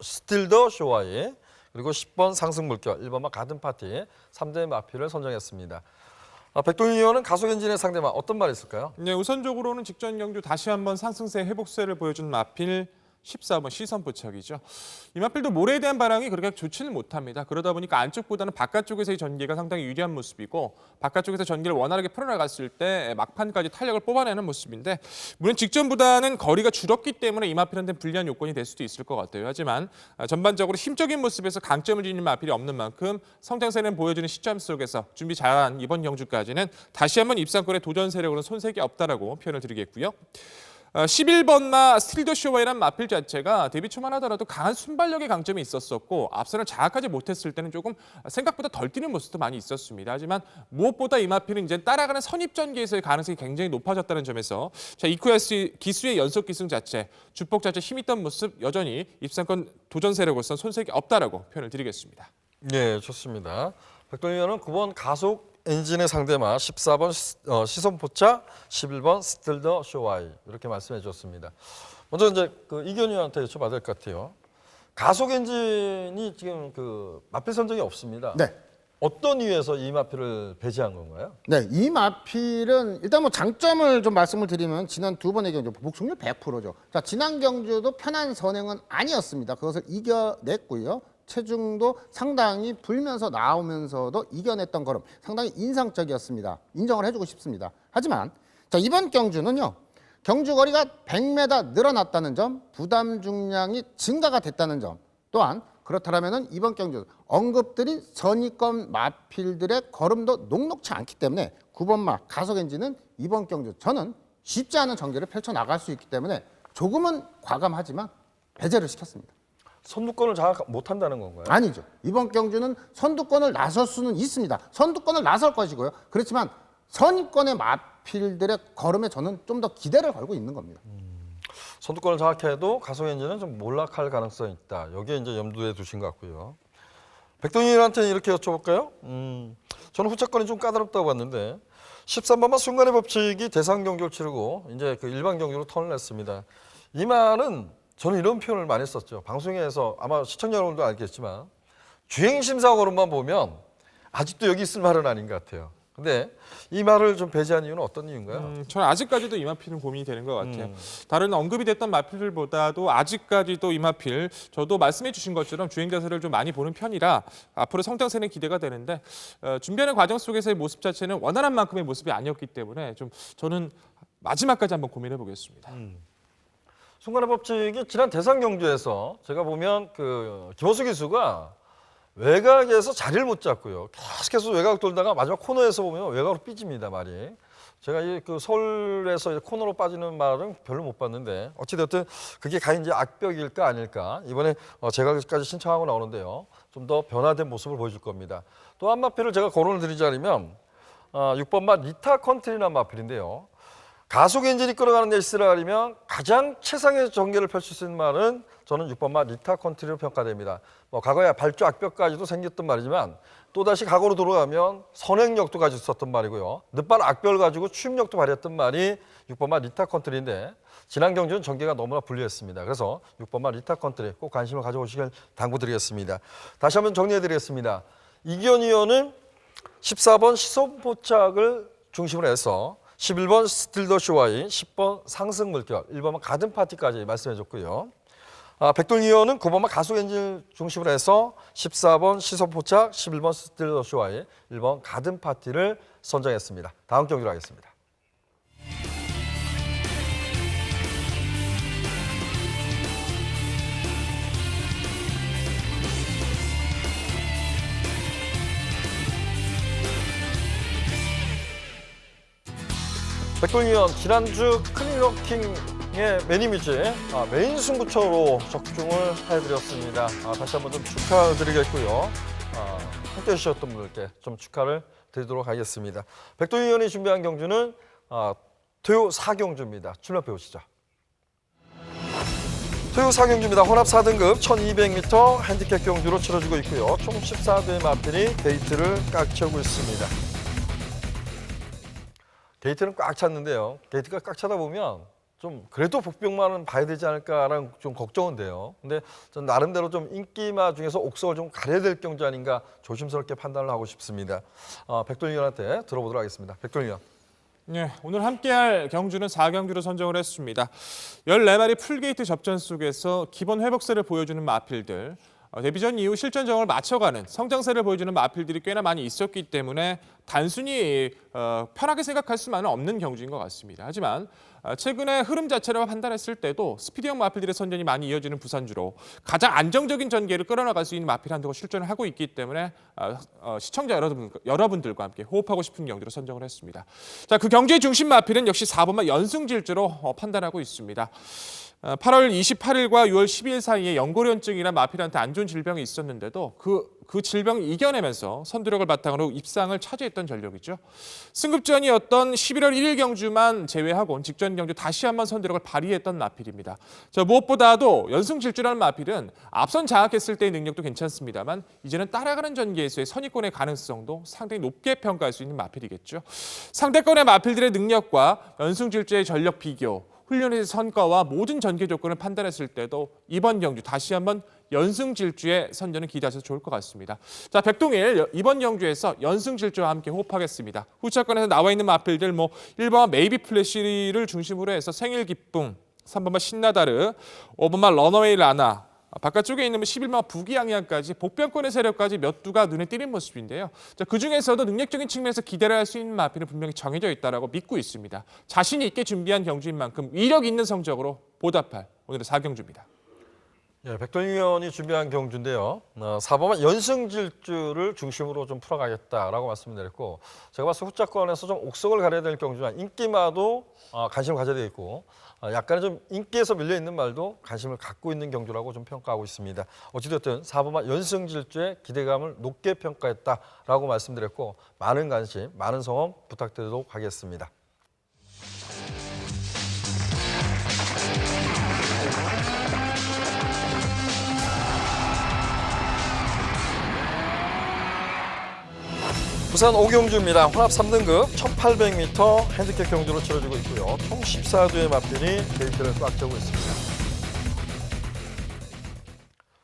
스틸 더 쇼와이 그리고 10번 상승 물결 1번만 가든 파티 3대 마필을 선정했습니다. 백동희 의원은 가속 엔진의 상대마 어떤 말이 있을까요?
네, 우선적으로는 직전 경주 다시 한번 상승세 회복세를 보여준 마필 14번 시선 포착이죠. 이 마필도 모래에 대한 반응이 그렇게 좋지는 못합니다. 그러다 보니까 안쪽보다는 바깥쪽에서의 전개가 상당히 유리한 모습이고 바깥쪽에서 전개를 원활하게 풀어나갔을 때 막판까지 탄력을 뽑아내는 모습인데 물론 직전보다는 거리가 줄었기 때문에 이 마필한테는 불리한 요건이 될 수도 있을 것 같아요. 하지만 전반적으로 힘적인 모습에서 강점을 지닌 마필이 없는 만큼 성장세는 보여주는 시점 속에서 준비 잘한 이번 경주까지는 다시 한번 입상권의 도전 세력으로는 손색이 없다라고 표현을 드리겠고요. 11번마 스틸 더 쇼와이라는 마필 자체가 데뷔 초만 하더라도 강한 순발력의 강점이 있었었고 앞선을 장악하지 못했을 때는 조금 생각보다 덜 뛰는 모습도 많이 있었습니다. 하지만 무엇보다 이 마필은 이제 따라가는 선입전개에서의 가능성이 굉장히 높아졌다는 점에서 이쿠야스 기수의 연속 기승 자체, 주폭 자체 힘있던 모습 여전히 입상권 도전 세력으로서 손색이 없다라고 표현을 드리겠습니다.
네, 좋습니다. 백동희 의원은 9번 가속 엔진의 상대마 14번 시선 포착 11번 스틸 더 쇼와이 이렇게 말씀해 주셨습니다. 먼저 이제 그 이견 의원한테 여쭤봐야 될 것 같아요. 가속 엔진이 지금 그 마필 선정이 없습니다.
네.
어떤 이유에서 이 마필을 배제한 건가요?
네, 이 마필은 일단 뭐 장점을 좀 말씀을 드리면 지난 두 번의 경주 복속률 100%죠. 자, 지난 경주도 편한 선행은 아니었습니다. 그것을 이겨냈고요. 체중도 상당히 불면서 나오면서도 이겨냈던 걸음 상당히 인상적이었습니다. 인정을 해주고 싶습니다. 하지만 자, 이번 경주는요. 경주거리가 100m 늘어났다는 점, 부담 중량이 증가가 됐다는 점 또한 그렇다면 이번 경주 언급드린 선입권 마필들의 걸음도 녹록치 않기 때문에 9번마 가속 엔진은 이번 경주 저는 쉽지 않은 전개를 펼쳐나갈 수 있기 때문에 조금은 과감하지만 배제를 시켰습니다.
선두권을 장악 못한다는 건가요?
아니죠. 이번 경주는 선두권을 나설 수는 있습니다. 선두권을 나설 것이고요. 그렇지만 선입권의 마필들의 걸음에 저는 좀 더 기대를 걸고 있는 겁니다.
선두권을 장악해도 가속 엔진은 좀 몰락할 가능성이 있다. 여기에 이제 염두에 두신 것 같고요. 백동희 의원한테는 이렇게 여쭤볼까요? 저는 후차권이 좀 까다롭다고 봤는데 13번만 순간의 법칙이 대상 경주를 치르고 이제 그 일반 경주로 턴을 냈습니다. 이 말은 저는 이런 표현을 많이 썼죠. 방송에서 아마 시청자 여러분도 알겠지만 주행심사 걸음만 보면 아직도 여기 있을 말은 아닌 것 같아요. 근데 이 말을 좀 배제한 이유는 어떤 이유인가요?
저는 아직까지도 이 마필은 고민이 되는 것 같아요. 다른 언급이 됐던 마필들보다도 아직까지도 이 마필 저도 말씀해 주신 것처럼 주행 자세를 좀 많이 보는 편이라 앞으로 성장세는 기대가 되는데 준비하는 과정 속에서의 모습 자체는 원활한 만큼의 모습이 아니었기 때문에 좀 저는 마지막까지 한번 고민해 보겠습니다.
순간의 법칙이 지난 대상 경주에서 제가 보면 그 김호수 기수가 외곽에서 자리를 못 잡고요. 계속해서 외곽 돌다가 마지막 코너에서 보면 외곽으로 삐집니다, 말이. 제가 이 그 서울에서 코너로 빠지는 말은 별로 못 봤는데 어찌됐든 그게 과연 이제 악벽일까 아닐까 이번에 제각까지 신청하고 나오는데요. 좀 더 변화된 모습을 보여줄 겁니다. 또 한 마필을 제가 거론을 드리자면 6번 마 리타 컨트리라는 마필인데요. 가속 엔진이 끌어가는 레이스를 하려면 가장 최상의 전개를 펼칠 수 있는 말은 저는 6번마 리타 컨트리로 평가됩니다. 뭐 과거에 발주 악벽까지도 생겼던 말이지만 또다시 과거로 돌아가면 선행력도 가지고 있었던 말이고요. 늦발 악벽을 가지고 추임력도 발휘했던 말이 6번마 리타 컨트리인데 지난 경주는 전개가 너무나 불리했습니다. 그래서 6번마 리타 컨트리 꼭 관심을 가져오시길 당부드리겠습니다. 다시 한번 정리해드리겠습니다. 이기현 의원은 14번 시선포착을 중심으로 해서 11번 스틸 더 쇼와인, 10번 상승 물결, 1번은 가든 파티까지 말씀해줬고요. 백돌 의원은 9번만 가속 엔진을 중심으로 해서 14번 시선 포착, 11번 스틸 더 쇼와인, 1번 가든 파티를 선정했습니다. 다음 경기로 하겠습니다. 백돌 의원, 지난주 클리너킹의 맨이미지 메인 승부처로 적중을 해드렸습니다. 다시 한번 좀 축하드리겠고요. 함께 해주셨던 분들께 좀 축하를 드리도록 하겠습니다. 백돌 의원이 준비한 경주는 토요 4경주입니다. 출연표 보시죠. 토요 4경주입니다. 혼합 4등급 1200m 핸디캡 경주로 치러지고 있고요. 총 14대의 마필이 게이트를 꽉 채우고 있습니다. 게이트는 꽉 찼는데요. 게이트가 꽉 차다 보면 좀 그래도 복병만은 봐야 되지 않을까라는 좀 걱정은 돼요. 근데 전 나름대로 좀 인기마 중에서 옥석을 좀 가려야 될 경주 아닌가 조심스럽게 판단을 하고 싶습니다. 백돌 의원한테 들어보도록 하겠습니다. 백돌 의원.
네, 오늘 함께할 경주는 4경주로 선정을 했습니다. 14마리 풀게이트 접전 속에서 기본 회복세를 보여주는 마필들, 데뷔전 이후 실전정을 맞춰가는 성장세를 보여주는 마필들이 꽤나 많이 있었기 때문에 단순히 편하게 생각할 수만은 없는 경주인 것 같습니다. 하지만 최근에 흐름 자체를 판단했을 때도 스피드형 마필들의 선전이 많이 이어지는 부산주로 가장 안정적인 전개를 끌어나갈 수 있는 마필 한두가 출전을 하고 있기 때문에 시청자 여러분들과 함께 호흡하고 싶은 경주로 선정을 했습니다. 자, 그 경주의 중심 마필은 역시 4번마 연승질주로 판단하고 있습니다. 8월 28일과 6월 12일 사이에 연골연증이란 마필한테 안 좋은 질병이 있었는데도 그 질병을 이겨내면서 선두력을 바탕으로 입상을 차지했던 전력이죠. 승급전이었던 11월 1일 경주만 제외하고는 직전 경주 다시 한번 선두력을 발휘했던 마필입니다. 무엇보다도 연승질주라는 마필은 앞선 장악했을 때의 능력도 괜찮습니다만 이제는 따라가는 전개에서의 선입권의 가능성도 상당히 높게 평가할 수 있는 마필이겠죠. 상대권의 마필들의 능력과 연승질주의 전력 비교, 훈련의 성과와 모든 전개 조건을 판단했을 때도 이번 경주 다시 한번 연승질주의 선전을 기대하셔도 좋을 것 같습니다. 자, 백동일 이번 경주에서 연승질주와 함께 호흡하겠습니다. 후차권에서 나와 있는 마필들 1번마 메이비 플래시를 중심으로 해서 생일 기쁨, 3번마 신나다르, 5번마 런어웨이 라나, 바깥쪽에 있는 11번 부기양양까지 복병권의 세력까지 몇 두가 눈에 띄는 모습인데요. 자, 그중에서도 능력적인 측면에서 기대를 할 수 있는 마필은 분명히 정해져 있다고 믿고 있습니다. 자신 있게 준비한 경주인 만큼 위력 있는 성적으로 보답할 오늘의 4경주입니다.
예, 백돌 의원이 준비한 경주인데요. 4번은 연승질주를 중심으로 좀 풀어가겠다라고 말씀드렸고, 제가 봤을 때 후차권에서 좀 옥석을 가려야 될 경주는 인기마도 관심을 가져야 되겠고, 약간의 좀 인기에서 밀려있는 말도 관심을 갖고 있는 경주라고 좀 평가하고 있습니다. 어찌됐든 4번만 연승질주의 기대감을 높게 평가했다라고 말씀드렸고, 많은 관심, 많은 성원 부탁드리도록 하겠습니다. 부산 오경주입니다. 혼합 3등급 1800m 핸디캡 경주로 치러지고 있고요. 총 14대의 마필이 게이트를 꽉 채우고 있습니다.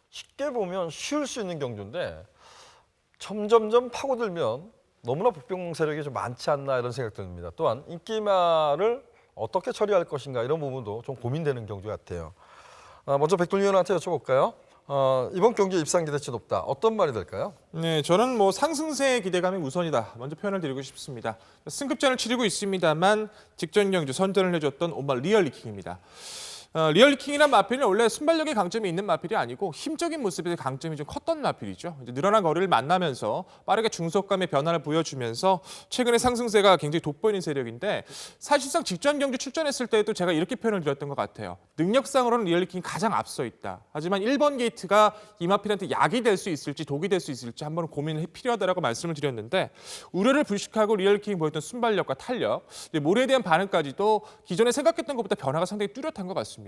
쉽게 보면 쉬울 수 있는 경주인데 점점점 파고들면 너무나 복병 세력이 좀 많지 않나 이런 생각이 듭니다. 또한 인기마를 어떻게 처리할 것인가 이런 부분도 좀 고민되는 경주 같아요. 먼저 백돌 의원한테 여쭤볼까요? 이번 경기 입상 기대치 높다. 어떤 말이 될까요?
네, 저는 상승세의 기대감이 우선이다. 먼저 표현을 드리고 싶습니다. 승급전을 치르고 있습니다만 직전 경주 선전을 해줬던 오마 리얼리킹입니다. 리얼리킹이란 마필은 원래 순발력의 강점이 있는 마필이 아니고 힘적인 모습의 강점이 좀 컸던 마필이죠. 이제 늘어난 거리를 만나면서 빠르게 중속감의 변화를 보여주면서 최근에 상승세가 굉장히 돋보이는 세력인데 사실상 직전 경주 출전했을 때도 제가 이렇게 표현을 드렸던 것 같아요. 능력상으로는 리얼리킹이 가장 앞서 있다. 하지만 1번 게이트가 이 마필한테 약이 될 수 있을지 독이 될 수 있을지 한번 고민이 필요하다라고 말씀을 드렸는데 우려를 불식하고 리얼리킹이 보였던 순발력과 탄력, 모래에 대한 반응까지도 기존에 생각했던 것보다 변화가 상당히 뚜렷한 것 같습니다.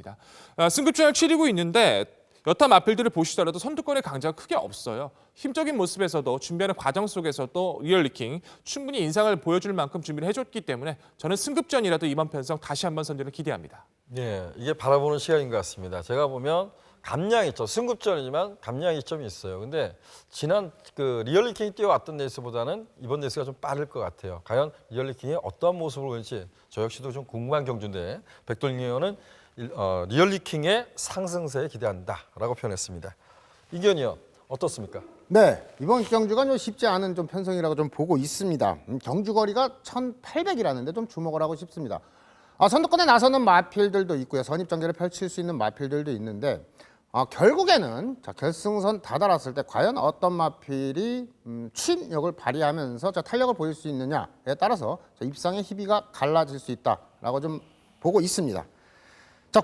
승급전을 치르고 있는데 여타 마필들을 보시더라도 선두권의 강자가 크게 없어요. 힘적인 모습에서도 준비하는 과정 속에서도 리얼리킹 충분히 인상을 보여줄 만큼 준비를 해줬기 때문에 저는 승급전이라도 이번 편성 다시 한번 선전을 기대합니다.
네, 이게 바라보는 시각인 것 같습니다. 제가 보면 감량이 있죠. 승급전이지만 감량이 좀 있어요. 근데 지난 그 리얼리킹이 뛰어왔던 레이스보다는 이번 레이스가 좀 빠를 것 같아요. 과연 리얼리킹이 어떠한 모습을 보일지 저 역시도 좀 궁금한 경주인데 백돌림 의원은 리얼리킹의 상승세에 기대한다라고 표현했습니다. 이견 의원 어떻습니까?
네, 이번 경주가 좀 쉽지 않은 좀 편성이라고 좀 보고 있습니다. 경주 거리가 1,800이라는데 좀 주목을 하고 싶습니다. 선두권에 나서는 마필들도 있고요. 선입전개를 펼칠 수 있는 마필들도 있는데 결국에는 결승선 다다랐을 때 과연 어떤 마필이 추임력을 발휘하면서 탄력을 보일 수 있느냐에 따라서 입상의 희비가 갈라질 수 있다라고 좀 보고 있습니다.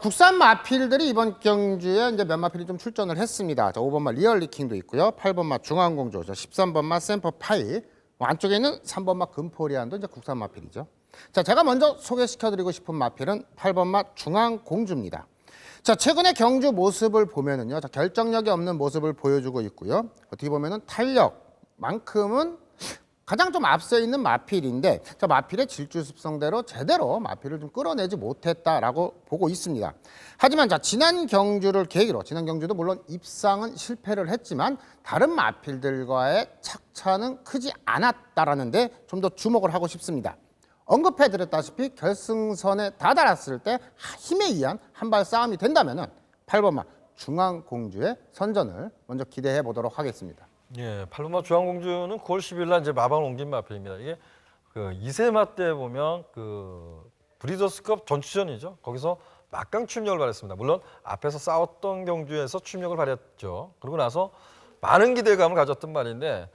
국산 마필들이 이번 경주에 이제 몇 마필이 좀 출전을 했습니다. 5번 마 리얼리킹도 있고요. 8번 마 중앙공조, 13번 마 샘퍼파이, 안쪽에 있는 3번 마 금포리안도 이제 국산 마필이죠. 제가 먼저 소개시켜드리고 싶은 마필은 8번 마 중앙공주입니다. 최근의 경주 모습을 보면은요, 결정력이 없는 모습을 보여주고 있고요. 어떻게 보면은 탄력만큼은 가장 좀 앞서 있는 마필인데 마필의 질주 습성대로 제대로 마필을 좀 끌어내지 못했다라고 보고 있습니다. 하지만 지난 경주를 계기로 지난 경주도 물론 입상은 실패를 했지만 다른 마필들과의 착차는 크지 않았다라는 데 좀 더 주목을 하고 싶습니다. 언급해드렸다시피 결승선에 다다랐을 때 힘에 의한 한발 싸움이 된다면은 8번마 중앙공주의 선전을 먼저 기대해 보도록 하겠습니다.
예, 8번마 중앙공주는 9월 10일 날 이제 마방을 옮긴 마필입니다. 이게 그 2세마 때 보면 그 브리더스컵 전추전이죠. 거기서 막강 추임력을 발휘했습니다. 물론 앞에서 싸웠던 경주에서 추임력을 발휘했죠. 그러고 나서 많은 기대감을 가졌던 말인데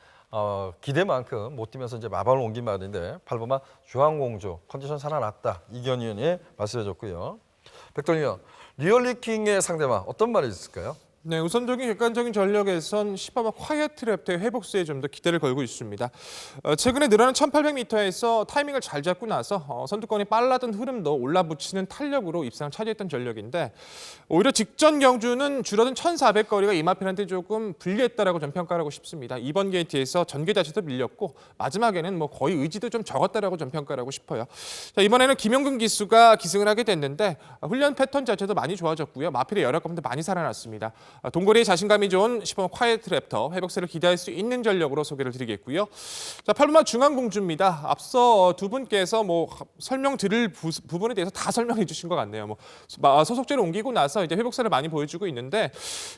기대만큼 못 뛰면서 이제 마방을 옮긴 말인데 8번마 중앙공주 컨디션 살아났다. 이견 의원이 말씀해줬고요. 백돌림 의원, 리얼리킹의 상대방 어떤 말이 있을까요?
네, 우선적인 객관적인 전력에선 10번마 콰이어트 랩터의 회복세에 좀 더 기대를 걸고 있습니다. 최근에 늘어난 1800m에서 타이밍을 잘 잡고 나서 선두권이 빨라던 흐름도 올라붙이는 탄력으로 입상을 차지했던 전력인데 오히려 직전 경주는 줄어든 1400거리가 이 마필한테 조금 불리했다라고 좀 평가를 하고 싶습니다. 이번 게이트에서 전개 자체도 밀렸고 마지막에는 뭐 거의 의지도 좀 적었다라고 좀 평가를 하고 싶어요. 이번에는 김영근 기수가 기승을 하게 됐는데 훈련 패턴 자체도 많이 좋아졌고요. 마필의 열악감도 많이 살아났습니다. 동거리에 자신감이 좋은 10번 콰이어트 랩터 회복세를 기대할 수 있는 전력으로 소개를 드리겠고요. 8번마 중앙공주입니다. 앞서 두 분께서 뭐 설명 드릴 부분에 대해서 다 설명해 주신 것 같네요. 소속제를 옮기고 나서 이제 회복세를 많이 보여주고 있는데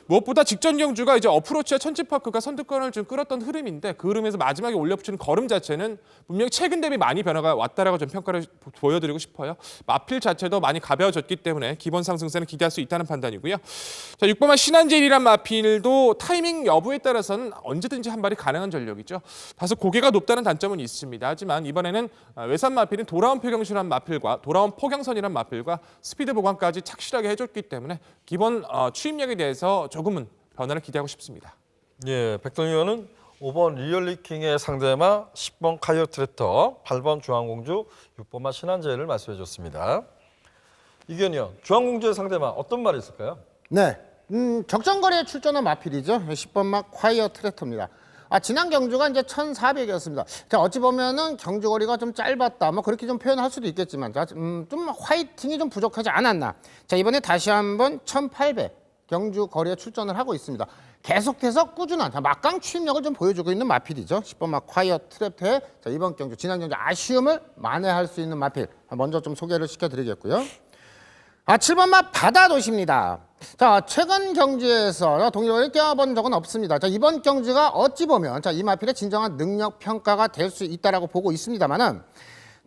무엇보다 직전 경주가 이제 어프로치와 천지파크가 선두권을 좀 끌었던 흐름인데 그 흐름에서 마지막에 올려붙이는 걸음 자체는 분명히 최근 대비 많이 변화가 왔다라고 좀 평가를 보여드리고 싶어요. 마필 자체도 많이 가벼워졌기 때문에 기본 상승세는 기대할 수 있다는 판단이고요. 6번마 신한젤이란 마필도 타이밍 여부에 따라서는 언제든지 한 발이 가능한 전력이죠. 다소 고개가 높다는 단점은 있습니다. 하지만 이번에는 외산 마필은 돌아온 표경신한 마필과 돌아온 포경선이란 마필과 스피드 보강까지 착실하게 해줬기 때문에 기본 추임력에 대해서 조금은 변화를 기대하고 싶습니다.
예, 백돌림 의원은 5번 리얼리킹의 상대마, 10번 카이어트 랩터, 8번 중앙공주, 6번마 신한젤을 말씀해 줬습니다. 이견 의원, 중앙공주의 상대마 어떤 말이 있을까요?
네, 적정거리에 출전한 마필이죠. 10번 마 콰이어트 랩터입니다. 지난 경주가 이제 1400이었습니다. 어찌 보면은 경주거리가 좀 짧았다. 그렇게 좀 표현할 수도 있겠지만, 좀 화이팅이 좀 부족하지 않았나. 이번에 다시 한번 1800 경주 거리에 출전을 하고 있습니다. 계속해서 꾸준한 막강 추임력을 좀 보여주고 있는 마필이죠. 10번 마 콰이어트 랩터의 이번 경주, 지난 경주 아쉬움을 만회할 수 있는 마필. 먼저 좀 소개를 시켜드리겠고요. 7번 마 바다도시입니다. 최근 경주에서 동일거리를 뛰어본 적은 없습니다. 이번 경주가 어찌 보면 이 마필의 진정한 능력 평가가 될 수 있다라고 보고 있습니다만은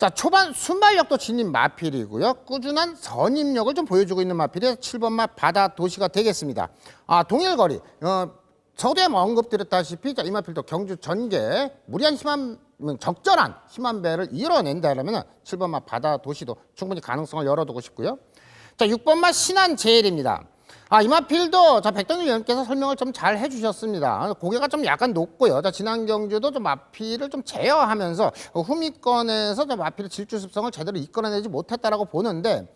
자, 초반 순발력도 지닌 마필이고요. 꾸준한 선임력을 좀 보여주고 있는 마필이 7번마 바다도시가 되겠습니다. 동일거리. 서두에 언급드렸다시피 이 마필도 경주 전개 무리한 적절한 힘한 배를 이뤄낸다면 7번마 바다도시도 충분히 가능성을 열어두고 싶고요. 자, 6번마 신한제일입니다. 이 마필도 백동일 위원께서 설명을 좀 잘 해주셨습니다. 고개가 좀 약간 높고요. 지난 경주도 좀 마필을 좀 제어하면서 후미권에서 마필의 질주습성을 제대로 이끌어내지 못했다라고 보는데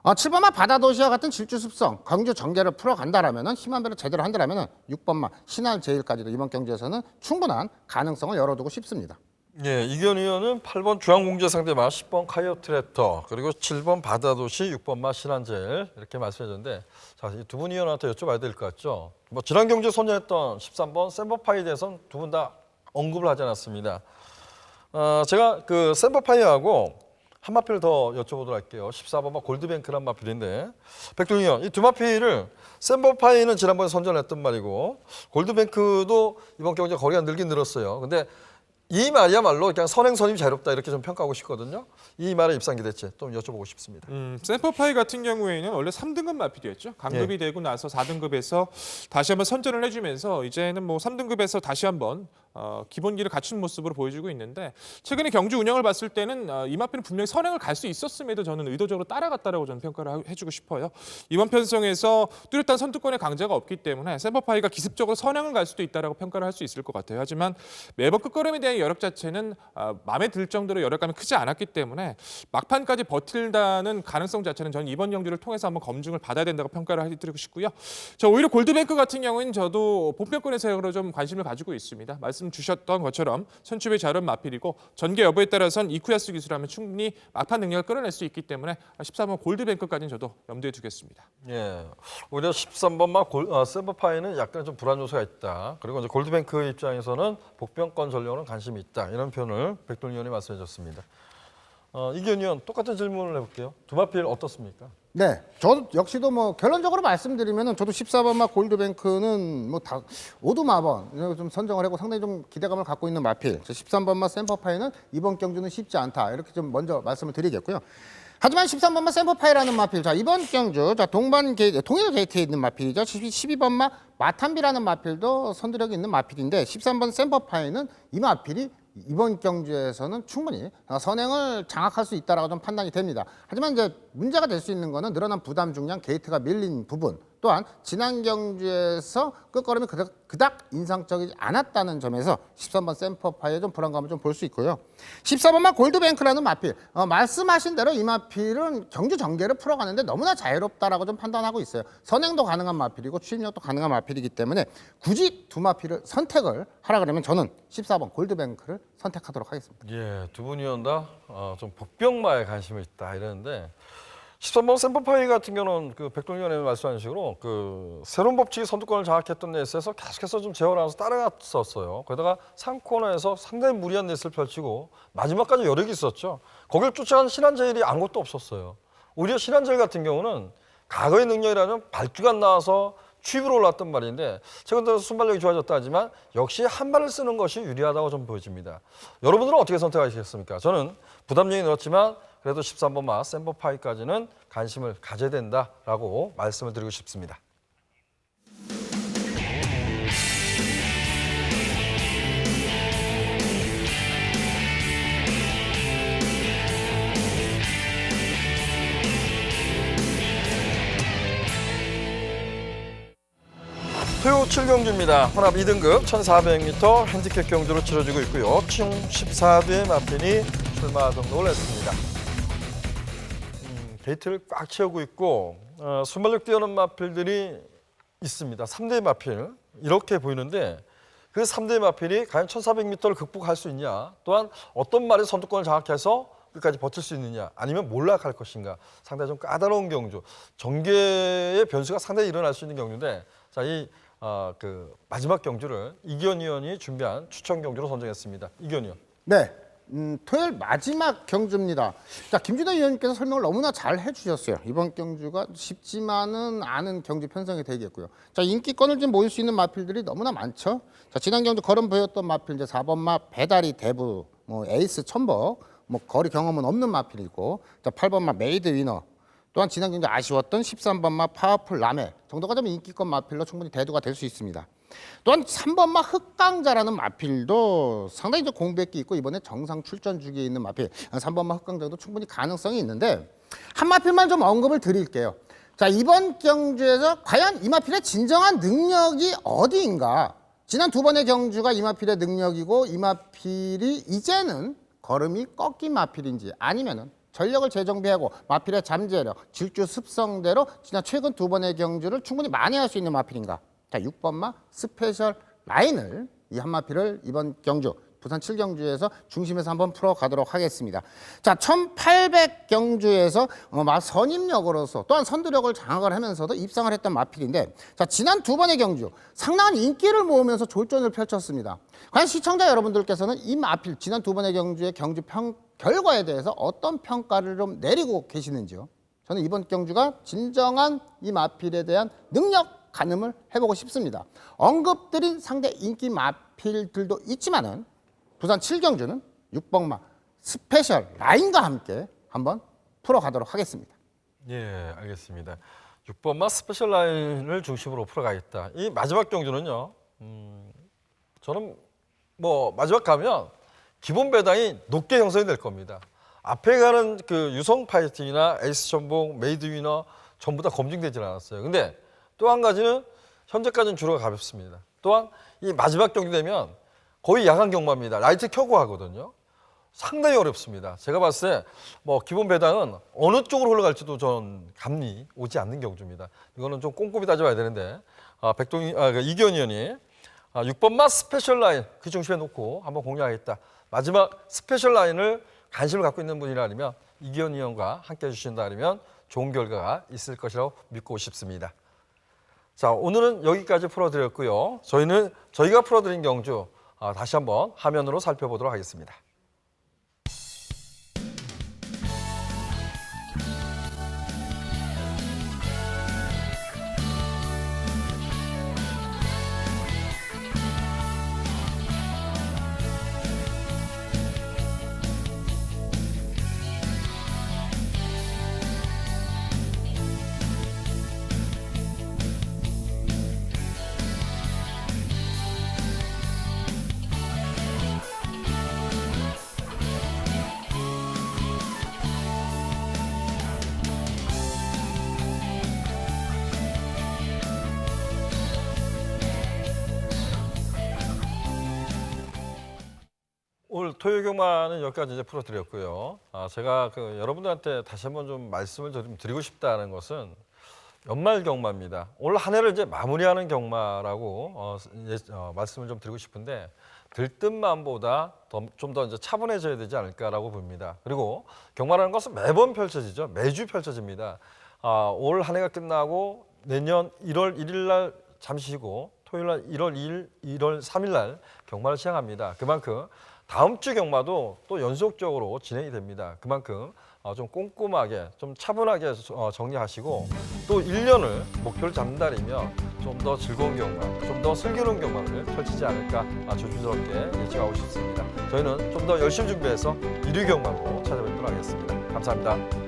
7번마 바다도시와 같은 질주습성 경주 전개를 풀어간다라면 힘한 배를 제대로 한다라면 6번마 신한제일까지도 이번 경주에서는 충분한 가능성을 열어두고 싶습니다.
예, 이견 의원은 8번 중앙공제 상대마, 10번 카이오트랩터, 그리고 7번 바다도시, 6번마 신한제일 이렇게 말씀해줬는데 자, 이 두 분 의원한테 여쭤봐야 될 것 같죠. 뭐 지난 경주에 선정했던 13번 샘버파이에 대해서는 두 분 다 언급을 하지 않았습니다. 제가 그 샘버파이하고 한 마필을 더 여쭤보도록 할게요. 14번마 골드뱅크란 마필인데 백동희 의원, 이 두 마필을 샘버파이는 지난번에 선정했던 말이고 골드뱅크도 이번 경주에 거리가 늘긴 늘었어요. 근데 이 말이야말로 그냥 선행선임이 자유롭다 이렇게 좀 평가하고 싶거든요. 이 말의 입상기대체 좀 여쭤보고 싶습니다.
샘퍼파이 같은 경우에는 원래 3등급 마필이었죠. 강급이 되고 나서 4등급에서 다시 한번 선전을 해주면서 이제는 뭐 3등급에서 다시 한번 기본기를 갖춘 모습으로 보여주고 있는데 최근에 경주 운영을 봤을 때는 이 마필은 분명히 선행을 갈 수 있었음에도 저는 의도적으로 따라갔다라고 저는 평가를 해주고 싶어요. 이번 편성에서 뚜렷한 선두권의 강자가 없기 때문에 샘퍼파이가 기습적으로 선행을 갈 수도 있다라고 평가를 할 수 있을 것 같아요. 하지만 매번 끝걸음에 대한 여력 자체는 마음에 들 정도로 여력감이 크지 않았기 때문에 막판까지 버틸다는 가능성 자체는 저는 이번 경주를 통해서 한번 검증을 받아야 된다고 평가를 해드리고 싶고요. 오히려 골드뱅크 같은 경우는 저도 본편권의 세력으로 좀 관심을 가지고 있습니다. 말씀 주셨던 것처럼 선취배 잘한 마필이고 전개 여부에 따라서는 이쿠야스 기술하면 충분히 막판 능력을 끌어낼 수 있기 때문에 13번 골드뱅크까지는 저도 염두에 두겠습니다.
예, 오히려 13번마 샘버파이는 약간 좀 불안 요소가 있다. 그리고 이제 골드뱅크 입장에서는 복병권 전력은 관심이 있다. 이런 표현을 백동희 의원이 말씀해줬습니다. 이기현 의원 똑같은 질문을 해볼게요. 두 마필 어떻습니까?
네, 저도 역시도 뭐 결론적으로 말씀드리면은 저도 14번마 골드뱅크는 뭐 다 오두마번 좀 선정을 하고 상당히 좀 기대감을 갖고 있는 마필. 13번마 샘퍼파이는 이번 경주는 쉽지 않다. 이렇게 좀 먼저 말씀을 드리겠고요. 하지만 13번마 샘퍼파이라는 마필, 이번 경주 동일 게이트에 있는 마필이죠. 12번마 마탄비라는 마필도 선두력이 있는 마필인데 13번 샘퍼파이는 이 마필이 이번 경주에서는 충분히 선행을 장악할 수 있다라고 좀 판단이 됩니다. 하지만 이제 문제가 될 수 있는 거는 늘어난 부담 중량 게이트가 밀린 부분, 또한 지난 경주에서 끝걸음이 그닥 인상적이지 않았다는 점에서 13번 샘퍼파이의 좀 불안감을 좀 볼 수 있고요. 14번만 골드뱅크라는 마필, 말씀하신 대로 이 마필은 경주 전개를 풀어가는데 너무나 자유롭다라고 좀 판단하고 있어요. 선행도 가능한 마필이고 추임력도 가능한 마필이기 때문에 굳이 두 마필을 선택을 하라 그러면 저는 14번 골드뱅크를 선택하도록 하겠습니다.
예, 두 분 의원 다 좀 복병마에 관심이 있다 이러는데 13번 샘퍼파이 같은 경우는 그 백동희 의원님 말씀하신 식으로 그 새로운 법칙이 선두권을 장악했던 레이스에서 계속해서 좀 재활하면서 따라갔었어요. 거기다가 3코너에서 상당히 무리한 레이스를 펼치고 마지막까지 여력이 있었죠. 거기를 쫓아간 신한제일이 아무것도 없었어요. 오히려 신한제일 같은 경우는 과거의 능력이라면 발주가 나와서 취입으로 올랐던 말인데 최근 들어서 순발력이 좋아졌다 하지만 역시 한 발을 쓰는 것이 유리하다고 좀 보여집니다. 여러분들은 어떻게 선택하시겠습니까? 저는 부담력이 늘었지만 그래도 13번마 샘버파이까지는 관심을 가져야 된다라고 말씀을 드리고 싶습니다. 토요 7경주입니다. 혼합 2등급 1400m 핸디캡 경주로 치러지고 있고요. 총 14대의 마필이 출마 등록을 했습니다. 게이트를 꽉 채우고 있고 순발력 뛰어난 마필들이 있습니다. 3대 마필 이렇게 보이는데 그 3대 마필이 과연 1400m를 극복할 수 있냐, 또한 어떤 말이 선두권을 장악해서 끝까지 버틸 수 있느냐, 아니면 몰락할 것인가, 상당히 좀 까다로운 경주, 전개의 변수가 상당히 일어날 수 있는 경주인데 자, 그 마지막 경주를 이기현 의원이 준비한 추천 경주로 선정했습니다. 이기현 의원.
네, 토요일 마지막 경주입니다. 자, 김준호 의원님께서 설명을 너무나 잘 해주셨어요. 이번 경주가 쉽지만은 않은 경주 편성이 되겠고요. 자, 인기권을 좀 모일 수 있는 마필들이 너무나 많죠. 자, 지난 경주 걸음 보였던 마필 이제 4번마 배다리 대부, 에이스 천복, 뭐 거리 경험은 없는 마필이고, 자 8번마 메이드 위너, 또한 지난 경기 아쉬웠던 13번마 파워풀 라메 정도가 좀 인기급 마필로 충분히 대두가 될 수 있습니다. 또한 3번마 흑강자라는 마필도 상당히 좀 공백기 있고 이번에 정상 출전 주기에 있는 마필, 3번마 흑강자도 충분히 가능성이 있는데 한 마필만 좀 언급을 드릴게요. 자, 이번 경주에서 과연 이 마필의 진정한 능력이 어디인가? 지난 두 번의 경주가 이 마필의 능력이고 이 마필이 이제는 걸음이 꺾인 마필인지 아니면은 전력을 재정비하고 마필의 잠재력, 질주 습성대로 지난 최근 두 번의 경주를 충분히 만회할 수 있는 마필인가? 자, 6번마 스페셜 라인을 이 한 마필을 이번 경주 부산 7경주에서 중심에서 한번 풀어가도록 하겠습니다. 자, 1800경주에서 선임력으로서 또한 선두력을 장악을 하면서도 입상을 했던 마필인데, 자, 지난 두 번의 경주 상당한 인기를 모으면서 졸전을 펼쳤습니다. 과연 시청자 여러분들께서는 이 마필 지난 두 번의 경주의 경주 결과에 대해서 어떤 평가를 좀 내리고 계시는지요? 저는 이번 경주가 진정한 이 마필에 대한 능력 가늠을 해보고 싶습니다. 언급드린 상대 인기 마필들도 있지만은 부산 7경주는 6번마 스페셜 라인과 함께 한번 풀어가도록 하겠습니다.
예, 알겠습니다. 6번마 스페셜 라인을 중심으로 풀어가겠다. 이 마지막 경주는요. 저는 뭐 마지막 가면 기본 배당이 높게 형성이 될 겁니다. 앞에 가는 그 유성 파이팅이나 에이스 전봉, 메이드 위너 전부 다 검증되지 않았어요. 근데 또 한 가지는 현재까지는 주로가 가볍습니다. 또한 이 마지막 경기 되면 거의 야간 경마입니다. 라이트 켜고 하거든요. 상당히 어렵습니다. 제가 봤을 때 뭐 기본 배당은 어느 쪽으로 흘러갈지도 전 감이 오지 않는 경주입니다. 이거는 좀 꼼꼼히 따져봐야 되는데 이기현 의원이 6번마 스페셜 라인 그 중심에 놓고 한번 공략하겠다. 마지막 스페셜 라인을 관심을 갖고 있는 분이라면 이기현 의원과 함께 해주신다면 좋은 결과가 있을 것이라고 믿고 싶습니다. 자, 오늘은 여기까지 풀어드렸고요. 저희가 풀어드린 경주 다시 한번 화면으로 살펴보도록 하겠습니다. 오늘 토요 경마는 여기까지 이제 풀어드렸고요. 제가 여러분들한테 다시 한번 좀 말씀을 좀 드리고 싶다는 것은 연말 경마입니다. 올 한 해를 이제 마무리하는 경마라고 말씀을 좀 드리고 싶은데 들뜬마음보다 좀 더 이제 차분해져야 되지 않을까라고 봅니다. 그리고 경마라는 것은 매번 펼쳐지죠. 매주 펼쳐집니다. 올 한 해가 끝나고 내년 1월 1일 날 잠시 쉬고 토요일 날 1월 2일, 1월 3일 날 경마를 시작합니다. 그만큼 다음 주 경마도 또 연속적으로 진행이 됩니다. 그만큼 좀 꼼꼼하게, 좀 차분하게 정리하시고 또 1년을 목표를 잡는다면 좀 더 즐거운 경마, 좀 더 슬기로운 경마를 펼치지 않을까 조심스럽게 예측하고 싶습니다. 저희는 좀 더 열심히 준비해서 1위 경마로 찾아뵙도록 하겠습니다. 감사합니다.